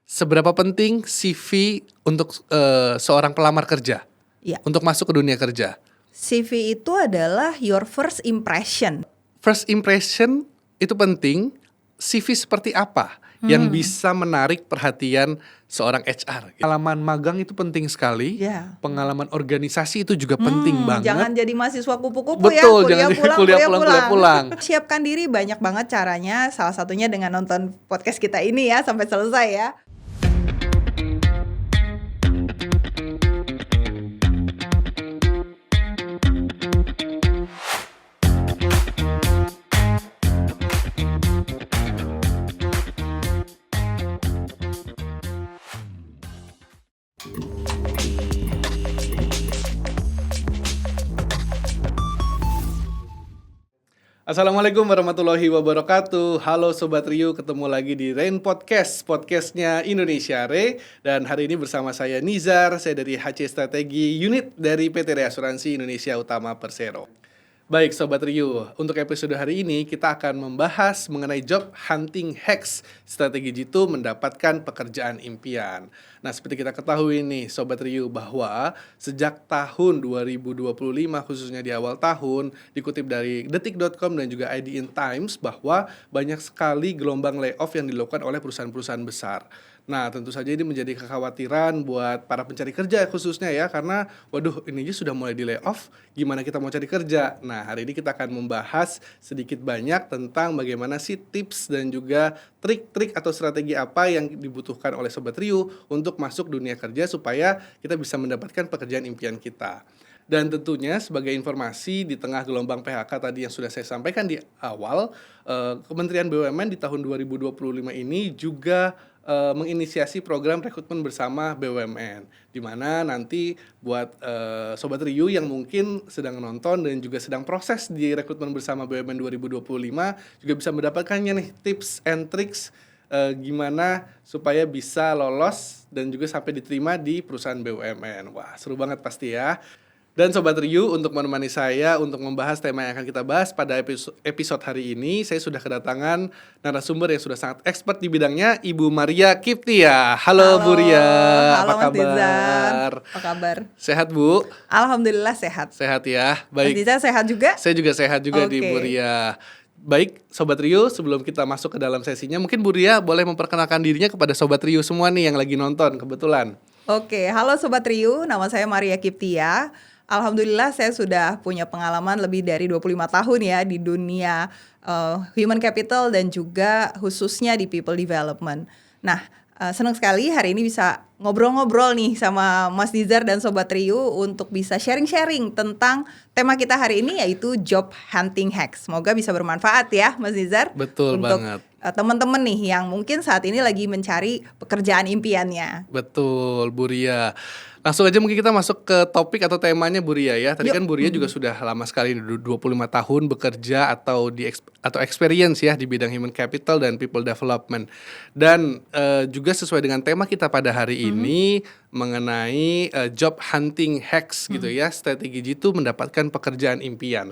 Seberapa penting CV untuk seorang pelamar kerja? Ya, Untuk masuk ke dunia kerja? CV itu adalah your first impression. First impression itu penting. CV seperti apa yang bisa menarik perhatian seorang HR? Pengalaman magang itu penting sekali. Ya. Pengalaman organisasi itu juga penting banget. Jangan jadi mahasiswa kupu-kupu Betul, ya, jangan jadi kuliah kuliah pulang. Siapkan diri banyak banget caranya, salah satunya dengan nonton podcast kita ini ya sampai selesai ya. Assalamualaikum warahmatullahi wabarakatuh. Halo Sobat Riu, ketemu lagi di Rain Podcast, podcastnya Indonesia Re. Dan hari ini bersama saya Nizar, saya dari HC Strategi Unit dari PT Reasuransi Indonesia Utama Persero. Baik Sobat Riu, untuk episode hari ini kita akan membahas mengenai job hunting hacks, strategi jitu mendapatkan pekerjaan impian. Nah, seperti kita ketahui nih Sobat Riu, bahwa sejak tahun 2025 khususnya di awal tahun, dikutip dari detik.com dan juga IDN Times, bahwa banyak sekali gelombang layoff yang dilakukan oleh perusahaan-perusahaan besar. Nah, tentu saja ini menjadi kekhawatiran buat para pencari kerja khususnya ya, karena waduh ini aja sudah mulai di layoff, gimana kita mau cari kerja? Nah, hari ini kita akan membahas sedikit banyak tentang bagaimana sih tips dan juga trik-trik atau strategi apa yang dibutuhkan oleh Sobat Riu untuk masuk dunia kerja supaya kita bisa mendapatkan pekerjaan impian kita. Dan tentunya sebagai informasi di tengah gelombang PHK tadi yang sudah saya sampaikan di awal, Kementerian BUMN di tahun 2025 ini juga menginisiasi program rekrutmen bersama BUMN, di mana nanti buat Sobat Riu yang mungkin sedang nonton dan juga sedang proses di rekrutmen bersama BUMN 2025 juga bisa mendapatkannya nih tips and tricks gimana supaya bisa lolos dan juga sampai diterima di perusahaan BUMN. Wah, seru banget pasti ya. Dan Sobat Riu, untuk menemani saya untuk membahas tema yang akan kita bahas pada episode hari ini, saya sudah kedatangan narasumber yang sudah sangat expert di bidangnya, Ibu Maria Kiptia. Halo Bu Ria, Halo apa Mas Dizar. kabar? Apa kabar? Sehat Bu? Alhamdulillah sehat. Sehat ya, Mas baik. Dizar sehat juga? Saya juga sehat juga di Bu Ria. Baik, Sobat Riu, sebelum kita masuk ke dalam sesinya, mungkin Bu Ria boleh memperkenalkan dirinya kepada Sobat Riu semua nih yang lagi nonton kebetulan. Oke, halo Sobat Riu, nama saya Maria Kiptia. Alhamdulillah saya sudah punya pengalaman lebih dari 25 tahun ya di dunia human capital dan juga khususnya di people development. Nah, senang sekali hari ini bisa ngobrol-ngobrol nih sama Mas Nizar dan Sobat Riu untuk bisa sharing-sharing tentang tema kita hari ini yaitu job hunting hacks. Semoga bisa bermanfaat ya Mas Nizar. Betul untuk banget. Teman-teman nih yang mungkin saat ini lagi mencari pekerjaan impiannya. Betul, Bu Ria. Langsung aja mungkin kita masuk ke topik atau temanya Bu Ria ya. Tadi kan Bu Ria juga sudah lama sekali 25 tahun bekerja atau experience ya di bidang human capital dan people development. Dan juga sesuai dengan tema kita pada hari ini mengenai job hunting hacks gitu ya, strategi jitu mendapatkan pekerjaan impian.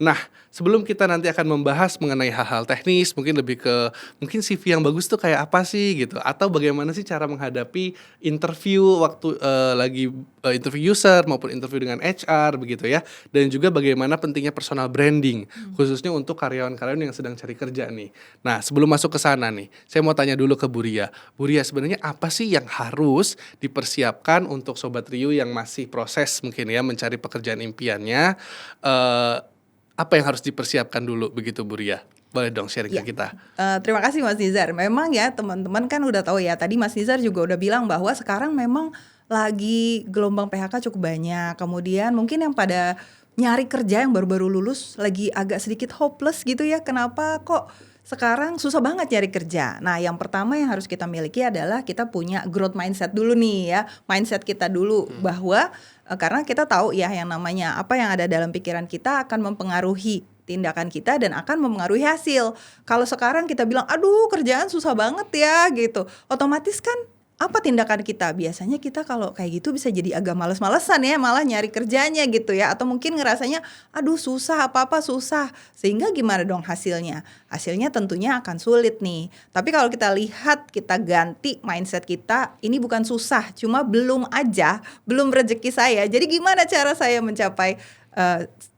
Nah, sebelum kita nanti akan membahas mengenai hal-hal teknis, mungkin lebih ke mungkin CV yang bagus tuh kayak apa sih gitu, atau bagaimana sih cara menghadapi interview waktu lagi interview user maupun interview dengan HR begitu ya, dan juga bagaimana pentingnya personal branding khususnya untuk karyawan-karyawan yang sedang cari kerja nih. Nah, sebelum masuk ke sana nih, saya mau tanya dulu ke Bu Ria. Bu Ria, sebenarnya apa sih yang harus dipersiapkan untuk Sobat Riu yang masih proses mungkin ya mencari pekerjaan impiannya? Apa yang harus dipersiapkan dulu begitu Bu Ria? Boleh dong sharing ke kita. Terima kasih Mas Nizar. Memang ya teman-teman kan udah tahu ya. Tadi Mas Nizar juga udah bilang bahwa sekarang memang lagi gelombang PHK cukup banyak. Kemudian mungkin yang pada nyari kerja yang baru-baru lulus lagi agak sedikit hopeless gitu ya. Kenapa kok sekarang susah banget nyari kerja? Nah, yang pertama yang harus kita miliki adalah kita punya growth mindset dulu nih ya. Mindset kita dulu bahwa karena kita tahu ya yang namanya apa yang ada dalam pikiran kita akan mempengaruhi tindakan kita dan akan mempengaruhi hasil. Kalau sekarang kita bilang, aduh kerjaan susah banget ya gitu, otomatis kan apa tindakan kita? Biasanya kita kalau kayak gitu bisa jadi agak males-malesan ya, malah nyari kerjanya gitu ya, atau mungkin ngerasanya, aduh susah, apa-apa susah. Sehingga gimana dong hasilnya? Hasilnya tentunya akan sulit nih. Tapi kalau kita lihat, kita ganti mindset kita, ini bukan susah, cuma belum aja, belum rezeki saya. Jadi gimana cara saya mencapai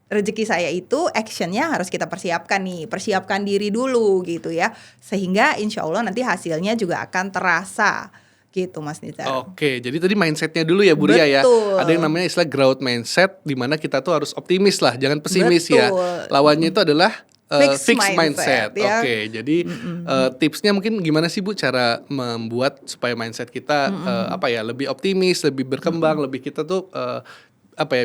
rezeki saya itu, actionnya harus kita persiapkan nih, persiapkan diri dulu gitu ya, sehingga insya Allah nanti hasilnya juga akan terasa gitu Mas Nizar. Oke, jadi tadi mindsetnya dulu ya Bu Ria ya. Betul. Ada yang namanya istilah growth mindset, di mana kita tuh harus optimis lah, jangan pesimis ya. Betul. Lawannya itu adalah Fixed fixed mindset. mindset, ya. Oke, jadi tipsnya mungkin gimana sih Bu cara membuat supaya mindset kita lebih optimis, lebih berkembang, lebih kita tuh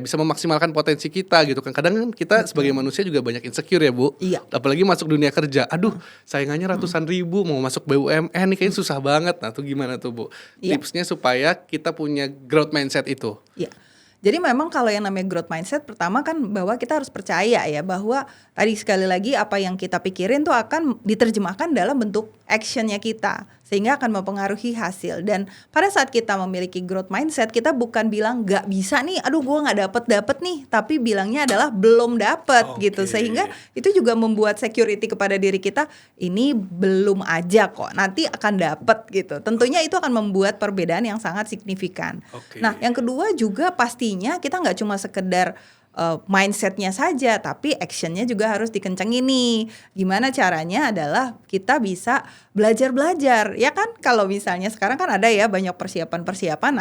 bisa memaksimalkan potensi kita gitu kan. Kadang kan kita sebagai manusia juga banyak insecure ya Bu. Iya. Apalagi masuk dunia kerja. Aduh, saingannya ratusan ribu, mau masuk BUMN nih kayaknya susah banget. Nah, tuh gimana tuh Bu? Iya. Tipsnya supaya kita punya growth mindset itu. Iya. Jadi memang kalau yang namanya growth mindset, pertama kan bahwa kita harus percaya ya bahwa tadi sekali lagi apa yang kita pikirin tuh akan diterjemahkan dalam bentuk actionnya kita, sehingga akan mempengaruhi hasil. Dan pada saat kita memiliki growth mindset, kita bukan bilang gak bisa nih, aduh gue gak dapet nih, tapi bilangnya adalah belum dapet gitu. Sehingga itu juga membuat security kepada diri kita, ini belum aja kok, nanti akan dapet gitu. Tentunya itu akan membuat perbedaan yang sangat signifikan. Nah yang kedua juga pastinya kita gak cuma sekedar mindsetnya saja, tapi actionnya juga harus dikencengin nih. Gimana caranya adalah kita bisa belajar ya kan. Kalau misalnya sekarang kan ada ya banyak persiapan,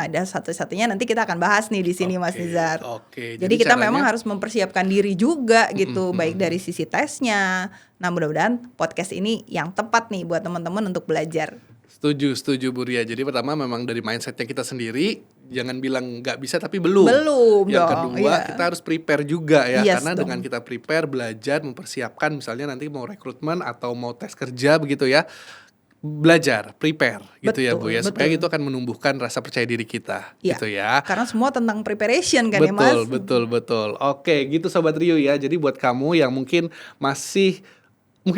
ada satu-satunya nanti kita akan bahas nih di sini Mas Nizar. Jadi kita memang harus mempersiapkan diri juga gitu, baik dari sisi tesnya. Nah mudah-mudahan podcast ini yang tepat nih buat teman-teman untuk belajar. Setuju Bu Ria. Jadi pertama memang dari mindsetnya kita sendiri, jangan bilang nggak bisa tapi belum. Yang dong, kedua iya. kita harus prepare juga ya, karena dong. dengan kita prepare, belajar, mempersiapkan, misalnya nanti mau rekrutmen atau mau tes kerja begitu ya, belajar, prepare gitu ya Bu ya, supaya itu akan menumbuhkan rasa percaya diri kita gitu ya. Karena semua tentang preparation kan ya Mas. Betul. Oke, gitu Sobat Rio ya. Jadi buat kamu yang mungkin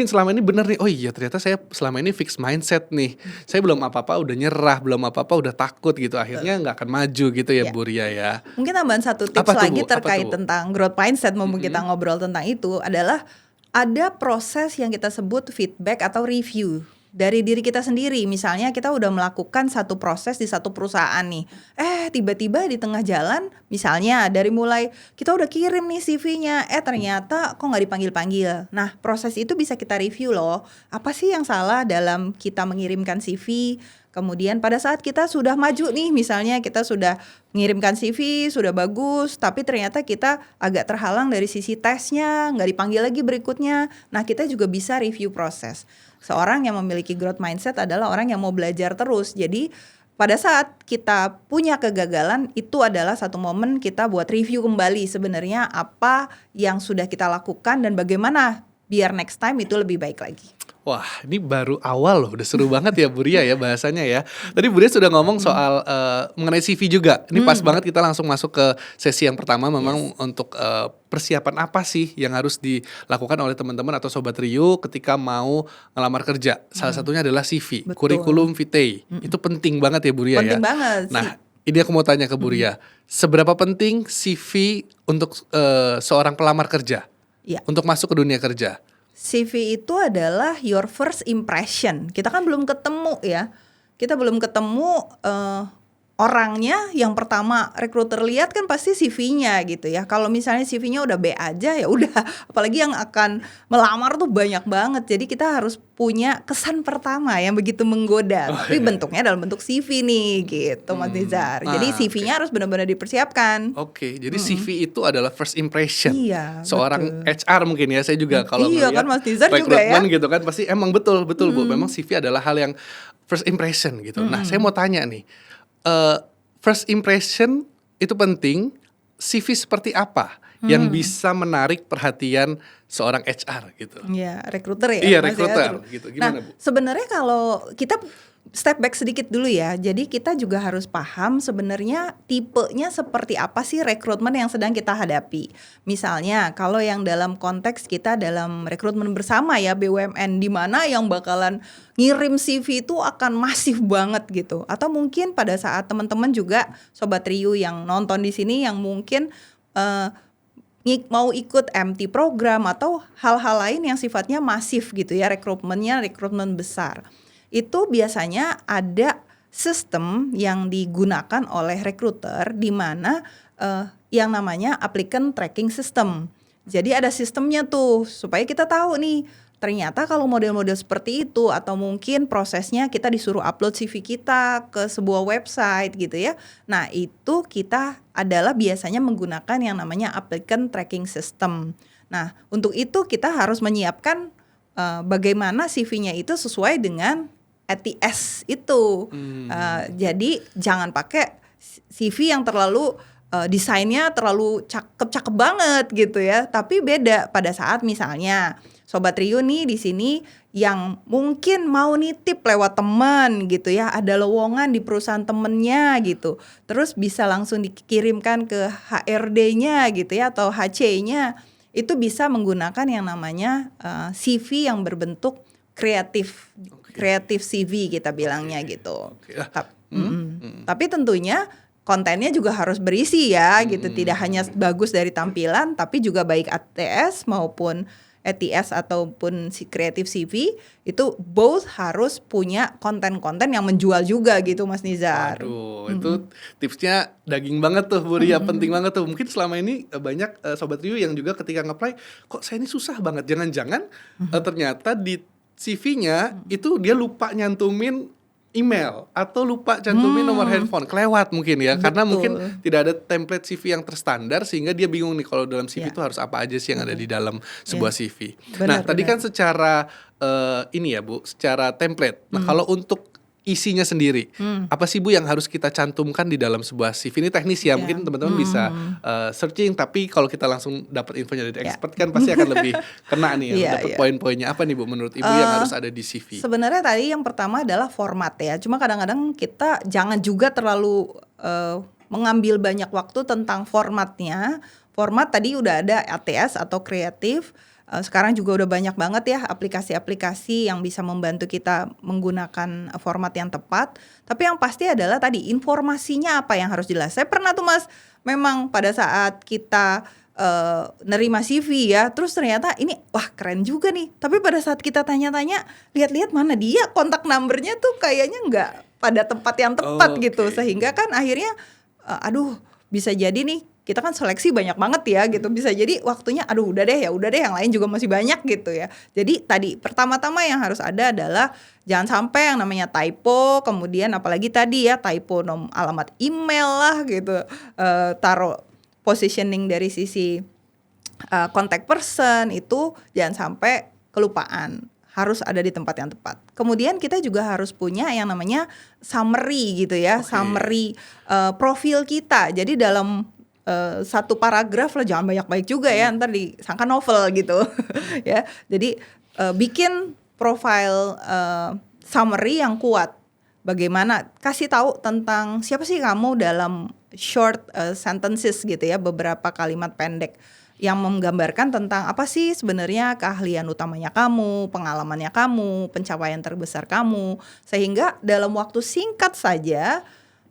selama ini bener nih, oh iya ternyata saya selama ini fixed mindset nih, saya belum apa-apa udah nyerah, belum apa-apa udah takut gitu, akhirnya nggak akan maju gitu ya Bu Ria ya. Mungkin tambahan satu tips lagi terkait tentang growth mindset, mumpung kita ngobrol tentang itu, adalah ada proses yang kita sebut feedback atau review dari diri kita sendiri. Misalnya kita udah melakukan satu proses di satu perusahaan nih, tiba-tiba di tengah jalan, misalnya dari mulai kita udah kirim nih CV-nya, ternyata kok nggak dipanggil-panggil. Nah proses itu bisa kita review loh, apa sih yang salah dalam kita mengirimkan CV. Kemudian pada saat kita sudah maju nih, misalnya kita sudah mengirimkan CV, sudah bagus, tapi ternyata kita agak terhalang dari sisi tesnya, nggak dipanggil lagi berikutnya. Nah kita juga bisa review proses. Seorang yang memiliki growth mindset adalah orang yang mau belajar terus. Jadi pada saat kita punya kegagalan, itu adalah satu momen kita buat review kembali sebenarnya apa yang sudah kita lakukan dan bagaimana biar next time itu lebih baik lagi. Wah, ini baru awal loh, udah seru banget ya Bu Ria ya bahasanya ya. Tadi Bu Ria sudah ngomong soal mengenai CV juga. Ini pas banget kita langsung masuk ke sesi yang pertama, memang untuk persiapan apa sih yang harus dilakukan oleh teman-teman atau Sobat Rio ketika mau ngelamar kerja. Salah satunya adalah CV, Curriculum Vitae. Itu penting banget ya Bu Ria ya. Penting banget sih. Nah, ini aku mau tanya ke Bu Ria, seberapa penting CV untuk seorang pelamar kerja? Untuk masuk ke dunia kerja? CV itu adalah your first impression. Kita kan belum ketemu ya. Kita belum ketemu orangnya, yang pertama rekruter lihat kan pasti CV-nya gitu ya. Kalau misalnya CV-nya udah B aja ya udah, apalagi yang akan melamar tuh banyak banget. Jadi kita harus punya kesan pertama yang begitu menggoda, tapi bentuknya dalam bentuk CV nih gitu Mas Nizar. Jadi CV-nya harus benar-benar dipersiapkan. Jadi CV itu adalah first impression. Iya, seorang HR mungkin ya, saya juga kalau kan Mas Nizar juga ya. gitu kan pasti emang betul Bu, memang CV adalah hal yang first impression gitu. Nah, saya mau tanya nih, first impression itu penting. CV seperti apa yang bisa menarik perhatian seorang HR gitu? Iya, rekruter ya. Iya, rekruter gitu. Gimana Bu? Sebenarnya kalau kita step back sedikit dulu ya. Jadi kita juga harus paham sebenarnya tipenya seperti apa sih rekrutmen yang sedang kita hadapi. Misalnya kalau yang dalam konteks kita dalam rekrutmen bersama ya BUMN, di mana yang bakalan ngirim CV itu akan masif banget gitu. Atau mungkin pada saat teman-teman juga Sobat Riu yang nonton di sini yang mungkin mau ikut MT program atau hal-hal lain yang sifatnya masif gitu ya, rekrutmen besar. Itu biasanya ada sistem yang digunakan oleh recruiter di mana yang namanya applicant tracking system. Jadi ada sistemnya tuh supaya kita tahu nih ternyata kalau model-model seperti itu atau mungkin prosesnya kita disuruh upload CV kita ke sebuah website gitu ya. Nah, itu kita adalah biasanya menggunakan yang namanya applicant tracking system. Nah, untuk itu kita harus menyiapkan bagaimana CV-nya itu sesuai dengan ATS itu. Jadi jangan pakai CV yang terlalu desainnya terlalu cakep banget gitu ya. Tapi beda pada saat misalnya Sobat Rio nih di sini yang mungkin mau nitip lewat teman gitu ya, ada lowongan di perusahaan temennya gitu. Terus bisa langsung dikirimkan ke HRD-nya gitu ya atau HC-nya. Itu bisa menggunakan yang namanya CV yang berbentuk kreatif CV kita bilangnya gitu. Tapi tentunya kontennya juga harus berisi ya gitu, tidak hanya bagus dari tampilan tapi juga baik ATS maupun ATS ataupun si kreatif CV itu both harus punya konten-konten yang menjual juga gitu Mas Nizar. Waduh, itu tipsnya daging banget tuh Bu Ria, penting banget tuh. Mungkin selama ini banyak Sobat Riu yang juga ketika nge-apply, kok saya ini susah banget. Jangan-jangan ternyata di CV-nya itu dia lupa nyantumin email atau lupa cantumin nomor handphone, kelewat mungkin ya. Karena mungkin tidak ada template CV yang terstandar sehingga dia bingung nih kalau dalam CV itu harus apa aja sih yang ada di dalam sebuah CV. Nah, tadi kan secara ini ya Bu, secara template. Nah, kalau untuk isinya sendiri, apa sih Bu yang harus kita cantumkan di dalam sebuah CV? Ini teknis ya, mungkin teman-teman bisa searching, tapi kalau kita langsung dapat infonya dari expert kan pasti akan lebih kena nih ya, dapat poin-poinnya. Apa nih Bu menurut Ibu yang harus ada di CV? Sebenarnya tadi yang pertama adalah format ya, cuma kadang-kadang kita jangan juga terlalu mengambil banyak waktu tentang formatnya. Format tadi udah ada ATS atau kreatif. Sekarang juga udah banyak banget ya aplikasi-aplikasi yang bisa membantu kita menggunakan format yang tepat. Tapi yang pasti adalah tadi informasinya apa yang harus jelas. Saya pernah tuh Mas, memang pada saat kita nerima CV ya, terus ternyata ini wah keren juga nih. Tapi pada saat kita tanya-tanya, lihat-lihat mana dia kontak numbernya tuh kayaknya nggak pada tempat yang tepat gitu. Sehingga kan akhirnya bisa jadi nih kita kan seleksi banyak banget ya gitu, bisa jadi waktunya udah deh yang lain juga masih banyak gitu ya. Jadi tadi pertama-tama yang harus ada adalah jangan sampai yang namanya typo, kemudian apalagi tadi ya typo alamat email lah gitu, taruh positioning dari sisi contact person itu jangan sampai kelupaan, harus ada di tempat yang tepat. Kemudian kita juga harus punya yang namanya summary gitu ya, summary profil kita. Jadi dalam satu paragraf lah, jangan banyak-banyak juga ya, ntar disangka novel gitu ya. Jadi bikin profile summary yang kuat. Bagaimana kasih tahu tentang siapa sih kamu dalam short sentences gitu ya, beberapa kalimat pendek yang menggambarkan tentang apa sih sebenarnya keahlian utamanya kamu, pengalamannya kamu, pencapaian terbesar kamu, sehingga dalam waktu singkat saja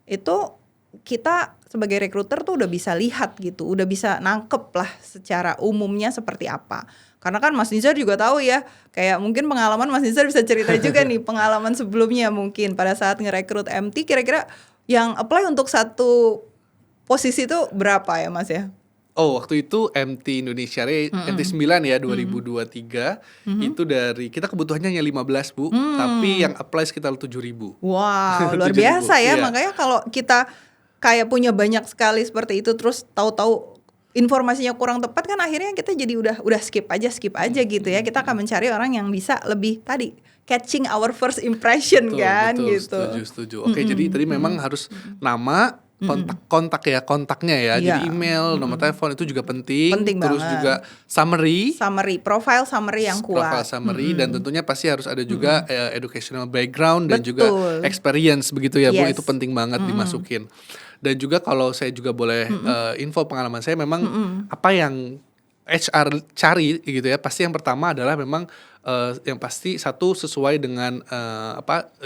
itu kita sebagai rekruter tuh udah bisa lihat gitu, udah bisa nangkep lah secara umumnya seperti apa. Karena kan Mas Nizar juga tahu ya, kayak mungkin pengalaman Mas Nizar bisa cerita juga nih pengalaman sebelumnya mungkin pada saat ngerekrut MT, kira-kira yang apply untuk satu posisi itu berapa ya Mas ya? Oh, waktu itu MT Indonesia MT 9 ya 2023 itu dari kita kebutuhannya hanya 15 Bu, tapi yang apply sekitar 7.000. Wow, luar biasa ya. Makanya kalau kita kayak punya banyak sekali seperti itu terus tahu-tahu informasinya kurang tepat kan akhirnya kita jadi udah skip aja gitu ya. Kita akan mencari orang yang bisa lebih tadi catching our first impression. Betul, gitu. Setuju. Oke, jadi tadi memang harus nama, kontaknya ya. Iya. Jadi email, nomor telepon itu juga penting. Penting Terus banget. juga summary, Profile summary yang profile kuat. summary, dan tentunya pasti harus ada juga educational background dan juga Betul. experience begitu ya Bu. Yes. Itu penting banget dimasukin. Dan juga kalau saya juga boleh info pengalaman saya, memang apa yang HR cari gitu ya, pasti yang pertama adalah memang yang pasti satu sesuai dengan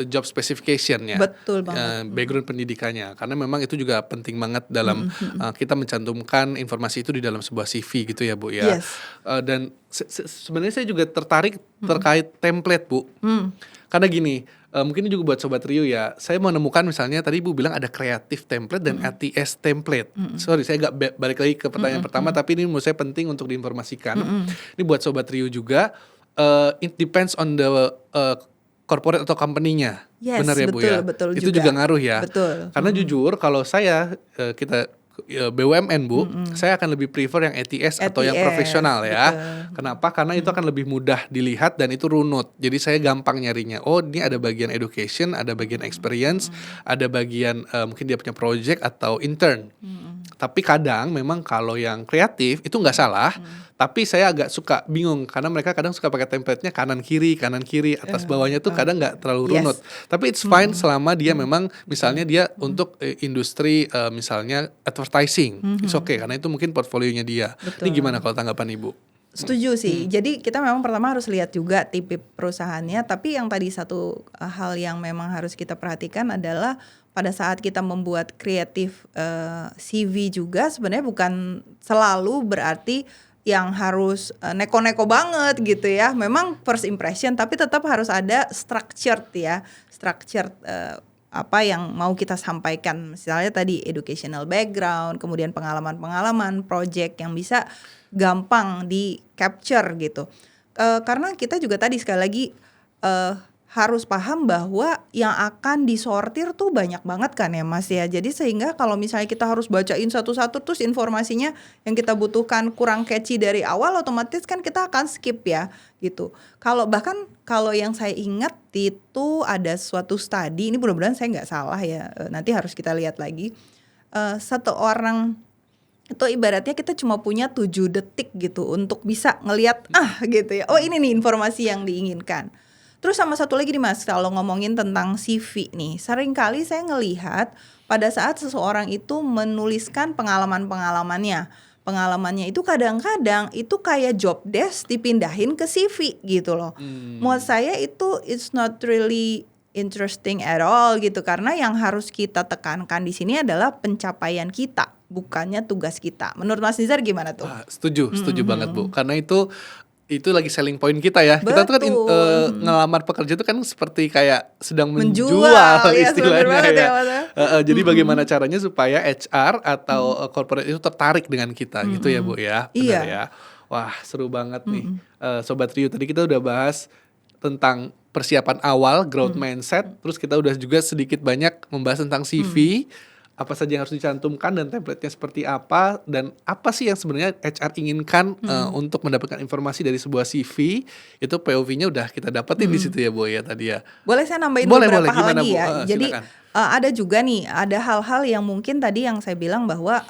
job specification-nya, Betul banget. background pendidikannya, karena memang itu juga penting banget dalam kita mencantumkan informasi itu di dalam sebuah CV gitu ya Bu ya. Yes. Dan sebenarnya saya juga tertarik terkait template Bu, karena gini. Mungkin ini juga buat Sobat Rio ya. Saya menemukan misalnya tadi Ibu bilang ada kreatif template dan ATS template. Sorry, saya nggak balik lagi ke pertanyaan pertama, tapi ini menurut saya penting untuk diinformasikan. Ini buat Sobat Rio juga. It depends on the corporate atau company-nya. Yes, Benar ya Bu ya? betul Itu juga. juga ngaruh ya. Betul. Karena jujur kalau saya kita BUMN Bu, saya akan lebih prefer yang ATS atau yang ATS, profesional ya. betul. Kenapa? Karena itu akan lebih mudah dilihat dan itu runut. Jadi saya gampang nyarinya. Oh, ini ada bagian education, ada bagian experience, ada bagian mungkin dia punya project atau intern. Tapi kadang memang kalau yang kreatif itu nggak salah, tapi saya agak suka bingung karena mereka kadang suka pakai template-nya kanan kiri, atas bawahnya tuh kadang nggak terlalu runut. Tapi it's fine selama dia memang misalnya dia untuk industri misalnya advertising. It's okay karena itu mungkin portfolionya dia. Betul. Ini gimana kalau tanggapan Ibu? Setuju sih. Jadi kita memang pertama harus lihat juga tipe perusahaannya. Tapi yang tadi satu hal yang memang harus kita perhatikan adalah pada saat kita membuat kreatif CV juga sebenarnya bukan selalu berarti yang harus neko-neko banget gitu ya. Memang first impression tapi tetap harus ada structured ya. Structured apa yang mau kita sampaikan. Misalnya tadi educational background, kemudian pengalaman-pengalaman, project yang bisa gampang di capture gitu. Karena kita juga tadi sekali lagi harus paham bahwa yang akan disortir tuh banyak banget kan ya Mas ya. Jadi sehingga kalau misalnya kita harus bacain satu-satu terus informasinya yang kita butuhkan kurang catchy dari awal, otomatis kan kita akan skip ya gitu. Bahkan kalau yang saya ingat itu ada suatu studi, ini mudah-mudahan saya nggak salah ya, nanti harus kita lihat lagi. Satu orang itu ibaratnya kita cuma punya 7 detik gitu untuk bisa ngelihat gitu ya. Oh ini nih informasi yang diinginkan. Terus sama satu lagi nih Mas, kalau ngomongin tentang CV nih, seringkali saya ngelihat pada saat seseorang itu menuliskan pengalamannya itu kadang-kadang itu kayak job desk dipindahin ke CV gitu loh. Menurut saya itu it's not really interesting at all gitu, karena yang harus kita tekankan di sini adalah pencapaian kita, bukannya tugas kita. Menurut Mas Nizar gimana tuh? Setuju banget Bu, karena itu lagi selling point kita ya. Kita tuh kan ngelamar pekerja itu kan seperti kayak sedang menjual istilahnya ya. Jadi bagaimana caranya supaya HR atau corporate itu tertarik dengan kita gitu ya Bu ya. Benar ya. Wah, seru banget nih. Sobat Rio, tadi kita udah bahas tentang persiapan awal, growth mindset, terus kita udah juga sedikit banyak membahas tentang CV. Apa saja yang harus dicantumkan dan template-nya seperti apa, dan apa sih yang sebenarnya HR inginkan untuk mendapatkan informasi dari sebuah CV. Itu POV-nya udah kita dapetin di situ ya Bu ya tadi ya. Boleh saya nambahin beberapa hal lagi Bu? ya. Jadi ada juga nih, ada hal-hal yang mungkin tadi yang saya bilang bahwa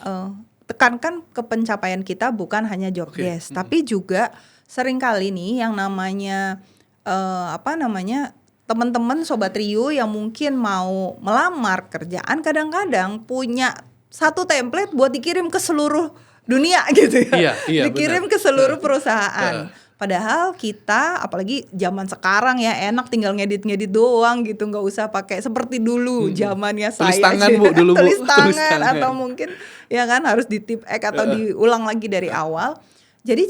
tekankan ke pencapaian kita bukan hanya job desk, tapi juga seringkali nih yang namanya teman-teman Sobat Rio yang mungkin mau melamar kerjaan kadang-kadang punya satu template buat dikirim ke seluruh dunia gitu ya. Iya, dikirim benar. ke seluruh perusahaan. Padahal kita apalagi zaman sekarang ya enak tinggal ngedit-ngedit doang gitu, nggak usah pakai seperti dulu zamannya Tulis saya. tangan Bu dulu Bu. Tulis tangan atau mungkin ya kan harus di tip X atau diulang lagi dari awal. Jadi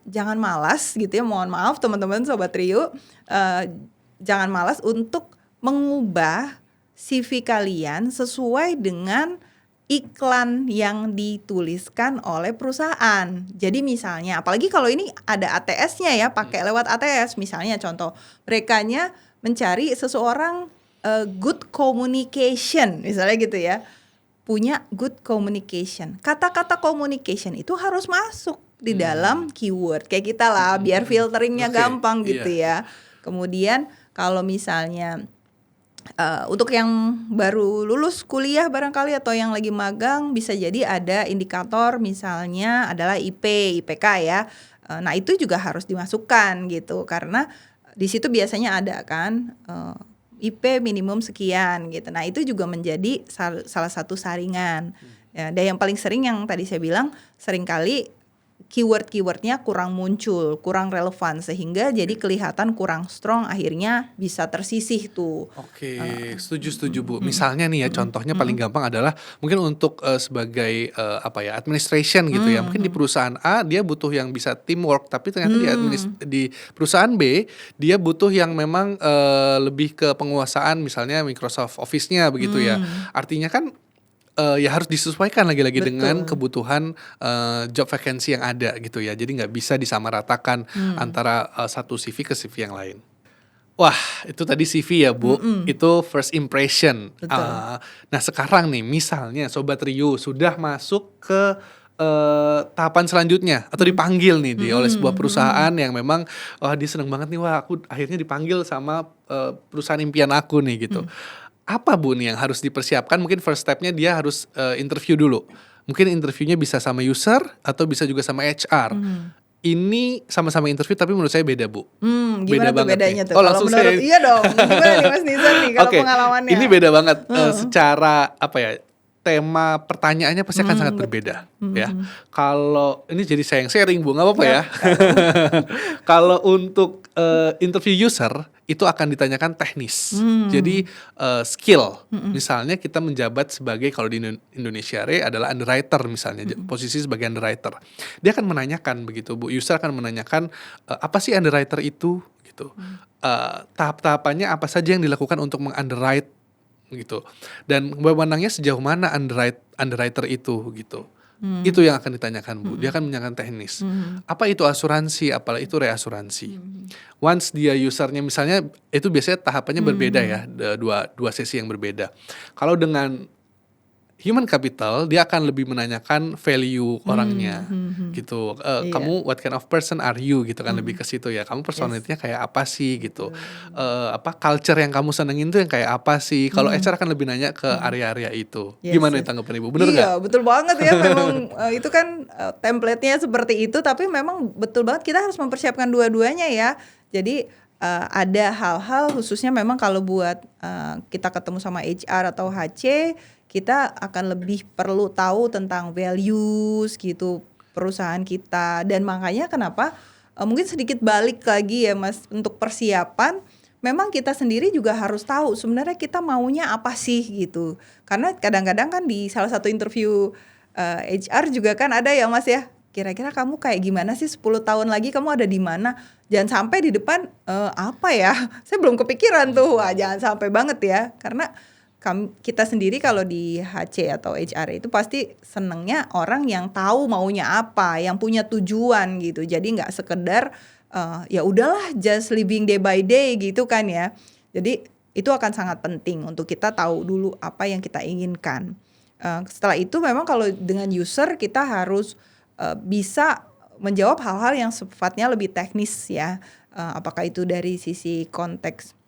jangan malas gitu ya, mohon maaf teman-teman Sobat Rio, jangan malas untuk mengubah CV kalian sesuai dengan iklan yang dituliskan oleh perusahaan. Jadi misalnya, apalagi kalau ini ada ATS-nya ya, pakai lewat ATS. Misalnya contoh, merekanya mencari seseorang good communication, misalnya gitu ya. Punya good communication. Kata-kata communication itu harus masuk di dalam keyword. Kayak kita lah, biar filteringnya gampang gitu ya. Kemudian kalau misalnya Untuk yang baru lulus kuliah barangkali atau yang lagi magang bisa jadi ada indikator misalnya adalah IPK ya. Nah itu juga harus dimasukkan gitu karena di situ biasanya ada kan IP minimum sekian gitu. Nah itu juga menjadi salah satu saringan. Ya, dan yang paling sering yang tadi saya bilang seringkali keyword-keywordnya kurang muncul, kurang relevan sehingga jadi kelihatan kurang strong akhirnya bisa tersisih tuh. Oke, setuju Bu. Misalnya nih ya, contohnya paling gampang adalah mungkin untuk sebagai apa ya, administration gitu ya. Mungkin di perusahaan A dia butuh yang bisa teamwork, tapi ternyata di perusahaan B dia butuh yang memang lebih ke penguasaan misalnya Microsoft Office-nya begitu ya. Artinya kan ya harus disesuaikan lagi-lagi dengan Betul. kebutuhan job vacancy yang ada gitu ya. Jadi nggak bisa disamaratakan antara satu CV ke CV yang lain. Wah, itu tadi CV ya Bu, itu first impression. Betul. Nah sekarang nih misalnya Sobat Rio sudah masuk ke tahapan selanjutnya atau dipanggil nih oleh sebuah perusahaan yang memang wah dia seneng banget nih, wah aku akhirnya dipanggil sama perusahaan impian aku nih gitu. Apa Bu nih yang harus dipersiapkan? Mungkin first step-nya dia harus interview dulu. Mungkin interviewnya bisa sama user atau bisa juga sama HR. Ini sama-sama interview tapi menurut saya beda Bu. Gimana tuh banget bedanya nih. tuh? Oh Kalau langsung menurut saya iya dong. Gimana nih Mas Nizar nih kalau Oke, pengalamannya? ini beda banget secara apa ya, tema pertanyaannya pasti akan sangat berbeda ya. Kalau ini jadi saya yang sharing Bu, nggak apa-apa ya. Kalau untuk interview user itu akan ditanyakan teknis. Jadi skill. Misalnya kita menjabat sebagai kalau di Indonesia Re adalah underwriter misalnya, posisi sebagai underwriter. Dia akan menanyakan begitu Bu, user akan menanyakan apa sih underwriter itu gitu. Tahap-tahapannya apa saja yang dilakukan untuk meng-underwrite gitu. Dan wewenangnya sejauh mana underwriter itu gitu. Itu yang akan ditanyakan Bu. Dia akan menanyakan teknis. Apa itu asuransi, apalah itu reasuransi. Once dia usernya misalnya itu biasanya tahapannya berbeda ya, dua sesi yang berbeda. Kalau dengan human capital dia akan lebih menanyakan value orangnya gitu. Iya. Kamu what kind of person are you gitu kan, lebih ke situ ya. Kamu personality-nya kayak apa sih gitu. Apa culture yang kamu senengin tuh yang kayak apa sih. Kalau HR akan lebih nanya ke area-area itu. Yes, Gimana yes. tanggapan Ibu? Bener Iya, nggak? betul banget ya. Memang itu kan template-nya seperti itu, tapi memang betul banget kita harus mempersiapkan dua-duanya ya. Jadi ada hal-hal khususnya memang kalau buat kita ketemu sama HR atau HC, kita akan lebih perlu tahu tentang values gitu perusahaan kita. Dan makanya kenapa mungkin sedikit balik lagi ya Mas untuk persiapan. Memang kita sendiri juga harus tahu sebenarnya kita maunya apa sih gitu. Karena kadang-kadang kan di salah satu interview HR juga kan ada ya Mas ya. Kira-kira kamu kayak gimana sih 10 tahun lagi kamu ada di mana? Jangan sampai di depan apa ya? Saya belum kepikiran tuh. Wah, jangan sampai banget ya. Karena kita sendiri kalau di HC atau HR itu pasti senengnya orang yang tahu maunya apa, yang punya tujuan gitu. Jadi nggak sekedar ya udahlah just living day by day gitu kan ya. Jadi itu akan sangat penting untuk kita tahu dulu apa yang kita inginkan. Setelah itu memang kalau dengan user kita harus bisa menjawab hal-hal yang sifatnya lebih teknis ya. Apakah itu dari sisi konteks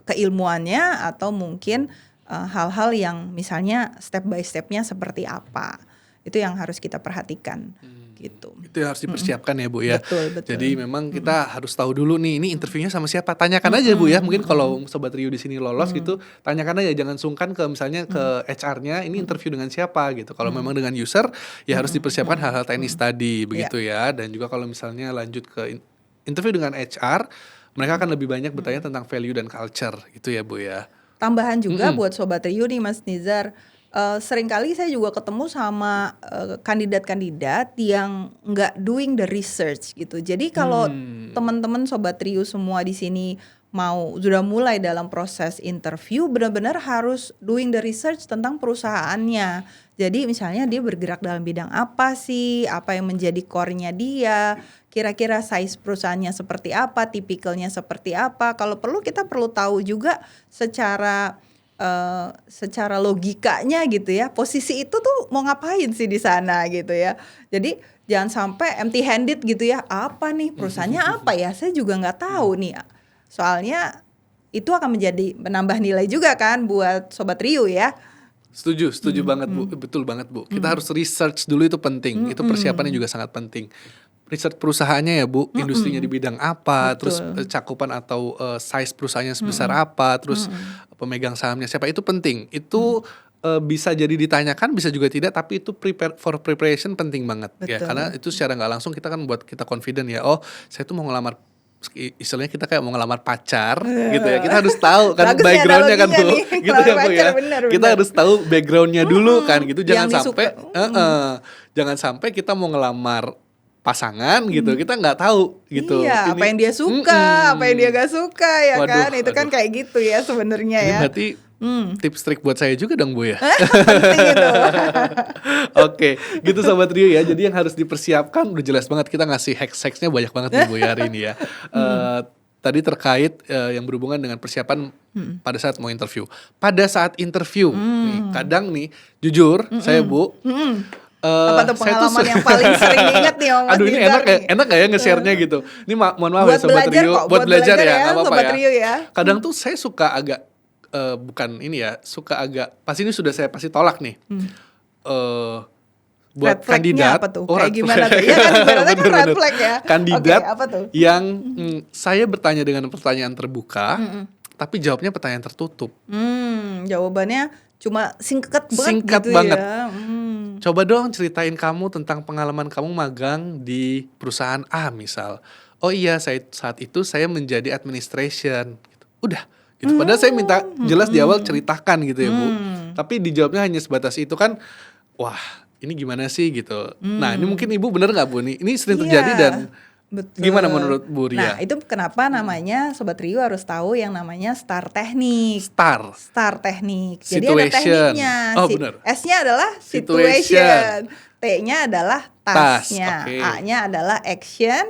keilmuannya atau mungkin hal-hal yang misalnya step by stepnya seperti apa. Itu yang harus kita perhatikan gitu. Itu yang harus dipersiapkan ya Bu ya. Betul. Jadi memang kita harus tahu dulu nih ini interviewnya sama siapa. Tanyakan aja Bu ya. Mungkin kalau Sobat Rio di sini lolos gitu, tanyakan aja, jangan sungkan ke misalnya ke HR-nya ini interview dengan siapa gitu. Kalau memang dengan user ya harus dipersiapkan hal-hal teknis tadi begitu ya. Dan juga kalau misalnya lanjut ke interview dengan HR, mereka akan lebih banyak bertanya tentang value dan culture gitu ya Bu ya. Tambahan juga buat Sobat Rio nih Mas Nizar, seringkali saya juga ketemu sama kandidat-kandidat yang nggak doing the research gitu. Jadi kalau teman-teman Sobat Rio semua di sini sudah mulai dalam proses interview, benar-benar harus doing the research tentang perusahaannya. Jadi misalnya dia bergerak dalam bidang apa sih, apa yang menjadi core-nya dia, kira-kira size perusahaannya seperti apa, tipikalnya seperti apa. Kalau perlu kita perlu tahu juga secara logikanya gitu ya, posisi itu tuh mau ngapain sih di sana gitu ya. Jadi jangan sampai empty handed gitu ya, apa nih perusahaannya apa ya, saya juga nggak tahu nih. Soalnya itu akan menjadi menambah nilai juga kan buat Sobat Rio ya. Setuju banget Bu, betul banget Bu. Kita harus research dulu, itu penting. Itu persiapannya juga sangat penting. Research perusahaannya ya Bu, industrinya di bidang apa, terus Betul. cakupan atau size perusahaannya sebesar apa, terus pemegang sahamnya siapa, itu penting. Itu bisa jadi ditanyakan, bisa juga tidak, tapi itu preparation penting banget ya, Betul. karena itu secara nggak langsung kita kan buat kita confident ya. Oh, saya tuh mau ngelamar, istilahnya kita kayak mau ngelamar pacar gitu ya, kita harus tahu kan Bagus ya backgroundnya kan Bu, analoginya nih, gitu ya ngelamar Bu ya. pacar, bener. Kita harus tahu backgroundnya dulu kan gitu, jangan Yang sampai jangan sampai kita mau ngelamar pasangan gitu, kita nggak tabu gitu. Iya, apa Ini- yang dia suka, apa yang dia gak suka ya Waduh, kan. Itu kan waduh. kayak gitu ya sebenarnya Ini ya. berarti tips trik buat saya juga dong Bu ya. Penting itu. Oke, gitu Sobat Rio ya. Jadi yang harus dipersiapkan udah jelas banget, kita ngasih hacks-hacksnya banyak banget nih Bu ya hari ini ya. Tadi terkait yang berhubungan dengan persiapan pada saat mau interview. Pada saat interview, nih, kadang nih, jujur saya Bu, Apa tuh saya pengalaman yang paling sering diingat nih sama Mas aduh ini Nizar nih? enak gak ya nge-share-nya gitu. Ini mohon maaf ya Buat Sobat belajar Rio, kok, buat belajar ya, nggak apa-apa Sobat ya. Rio ya. Kadang tuh saya suka agak bukan ini ya, suka agak pas ini sudah saya pasti tolak nih. Buat Red flag-nya kandidat, apa tuh? oh, Kayak red gimana flag. tuh? Iya kan ibaratnya kan red Bener-bener. flag ya. Kandidat Oke, apa tuh? yang saya bertanya dengan pertanyaan terbuka, tapi jawabnya pertanyaan tertutup. Jawabannya cuma singkat banget Singkat gitu banget. ya. Coba dong ceritain kamu tentang pengalaman kamu magang di perusahaan A misal. Oh iya, saat itu saya menjadi administration. Gitu. Udah. Gitu. Padahal saya minta jelas di awal ceritakan gitu ya Bu. Tapi dijawabnya hanya sebatas itu kan. Wah, ini gimana sih gitu. Nah ini mungkin Ibu bener gak Bu? Ini sering terjadi Iya, dan betul. gimana menurut Bu Ria? Nah, itu kenapa namanya Sobat Rio harus tahu yang namanya STAR teknik. Star. STAR teknik. Jadi ada Situation. tekniknya. Oh, benar. S-nya adalah Situation. situation. T-nya adalah Task, task-nya. oke. A-nya adalah action.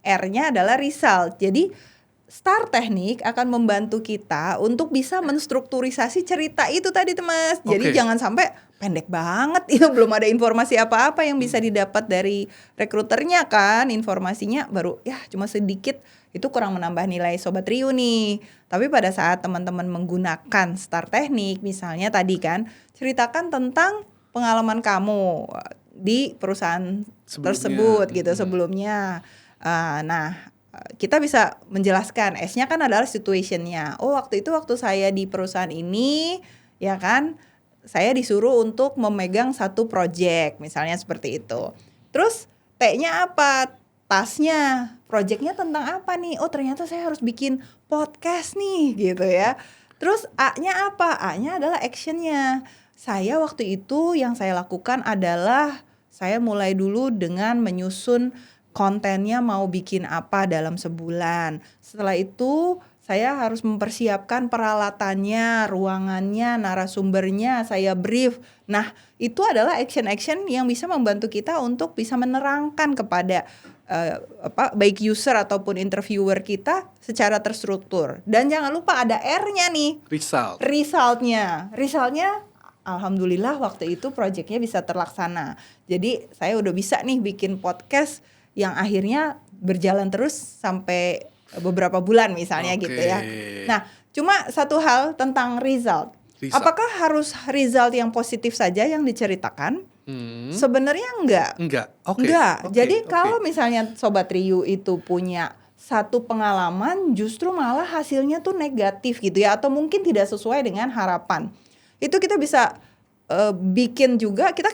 R-nya adalah result. Jadi STAR teknik akan membantu kita untuk bisa menstrukturisasi cerita itu tadi tuh Mas. Jadi Oke. jangan sampai pendek banget itu, belum ada informasi apa-apa yang bisa didapat dari rekruternya kan. Informasinya baru ya cuma sedikit, itu kurang menambah nilai Sobat Rio nih. Tapi pada saat teman-teman menggunakan STAR teknik, misalnya tadi kan, ceritakan tentang pengalaman kamu di perusahaan Sebelumnya. tersebut gitu sebelumnya. Nah, kita bisa menjelaskan S-nya kan adalah situation-nya. Oh, waktu saya di perusahaan ini, ya kan, saya disuruh untuk memegang satu project, misalnya seperti itu. Terus T-nya apa? Tasnya, projectnya tentang apa nih? Oh, ternyata saya harus bikin podcast nih, gitu ya. Terus A-nya apa? A-nya adalah action-nya. Saya waktu itu yang saya lakukan adalah saya mulai dulu dengan menyusun kontennya mau bikin apa dalam sebulan. Setelah itu saya harus mempersiapkan peralatannya, ruangannya, narasumbernya, saya brief. Nah, itu adalah action-action yang bisa membantu kita untuk bisa menerangkan kepada baik user ataupun interviewer kita secara terstruktur. Dan jangan lupa ada R-nya nih. Result. Resultnya alhamdulillah waktu itu proyeknya bisa terlaksana. Jadi saya udah bisa nih bikin podcast yang akhirnya berjalan terus sampai beberapa bulan misalnya Oke. gitu ya. Nah, cuma satu hal tentang result. Result. Apakah harus result yang positif saja yang diceritakan? Sebenarnya enggak. Enggak. Oke. Enggak. Oke, Jadi oke. kalau misalnya Sobat Rio itu punya satu pengalaman justru malah hasilnya tuh negatif gitu ya, atau mungkin tidak sesuai dengan harapan. Itu kita bisa bikin juga, kita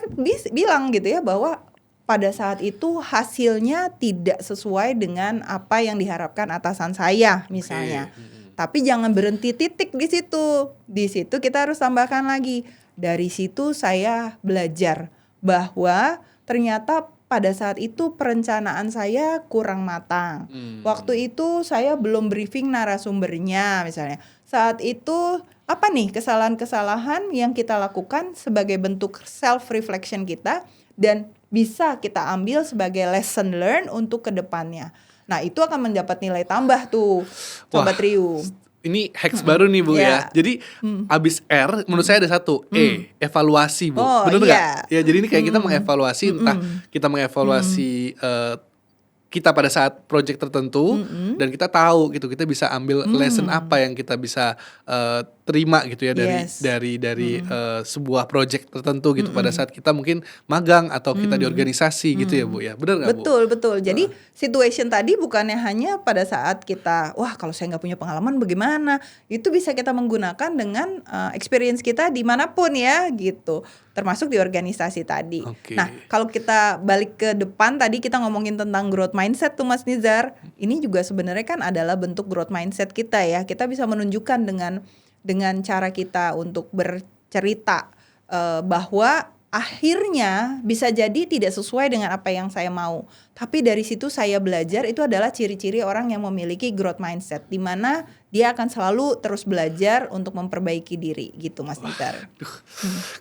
bilang gitu ya bahwa pada saat itu hasilnya tidak sesuai dengan apa yang diharapkan atasan saya misalnya. Tapi jangan berhenti titik di situ. Di situ kita harus tambahkan lagi. Dari situ saya belajar bahwa ternyata pada saat itu perencanaan saya kurang matang. Waktu itu saya belum briefing narasumbernya misalnya. Saat itu apa nih kesalahan-kesalahan yang kita lakukan sebagai bentuk self reflection kita dan bisa kita ambil sebagai lesson learn untuk kedepannya. Nah, itu akan mendapat nilai tambah tuh Sobat Wah, Rio. Ini hacks baru nih Bu ya. Ya. Jadi abis R menurut saya ada satu evaluasi Bu. Oh, Bener iya. nggak? Ya jadi ini kayak kita mengevaluasi, entah kita mengevaluasi kita pada saat project tertentu dan kita tahu gitu, kita bisa ambil lesson apa yang kita bisa terima gitu ya dari Yes. sebuah project tertentu gitu pada saat kita mungkin magang atau kita di organisasi gitu ya Bu ya. Benar nggak Bu? Betul. Jadi situation tadi bukannya hanya pada saat kita, wah kalau saya nggak punya pengalaman bagaimana? Itu bisa kita menggunakan dengan experience kita dimanapun ya gitu. Termasuk di organisasi tadi. Oke. Nah kalau kita balik ke depan tadi kita ngomongin tentang growth mindset tuh Mas Nizar. Ini juga sebenarnya kan adalah bentuk growth mindset kita ya. Kita bisa menunjukkan dengan cara kita untuk bercerita bahwa akhirnya bisa jadi tidak sesuai dengan apa yang saya mau. Tapi dari situ saya belajar itu adalah ciri-ciri orang yang memiliki growth mindset, di mana dia akan selalu terus belajar untuk memperbaiki diri gitu Mas Nizar.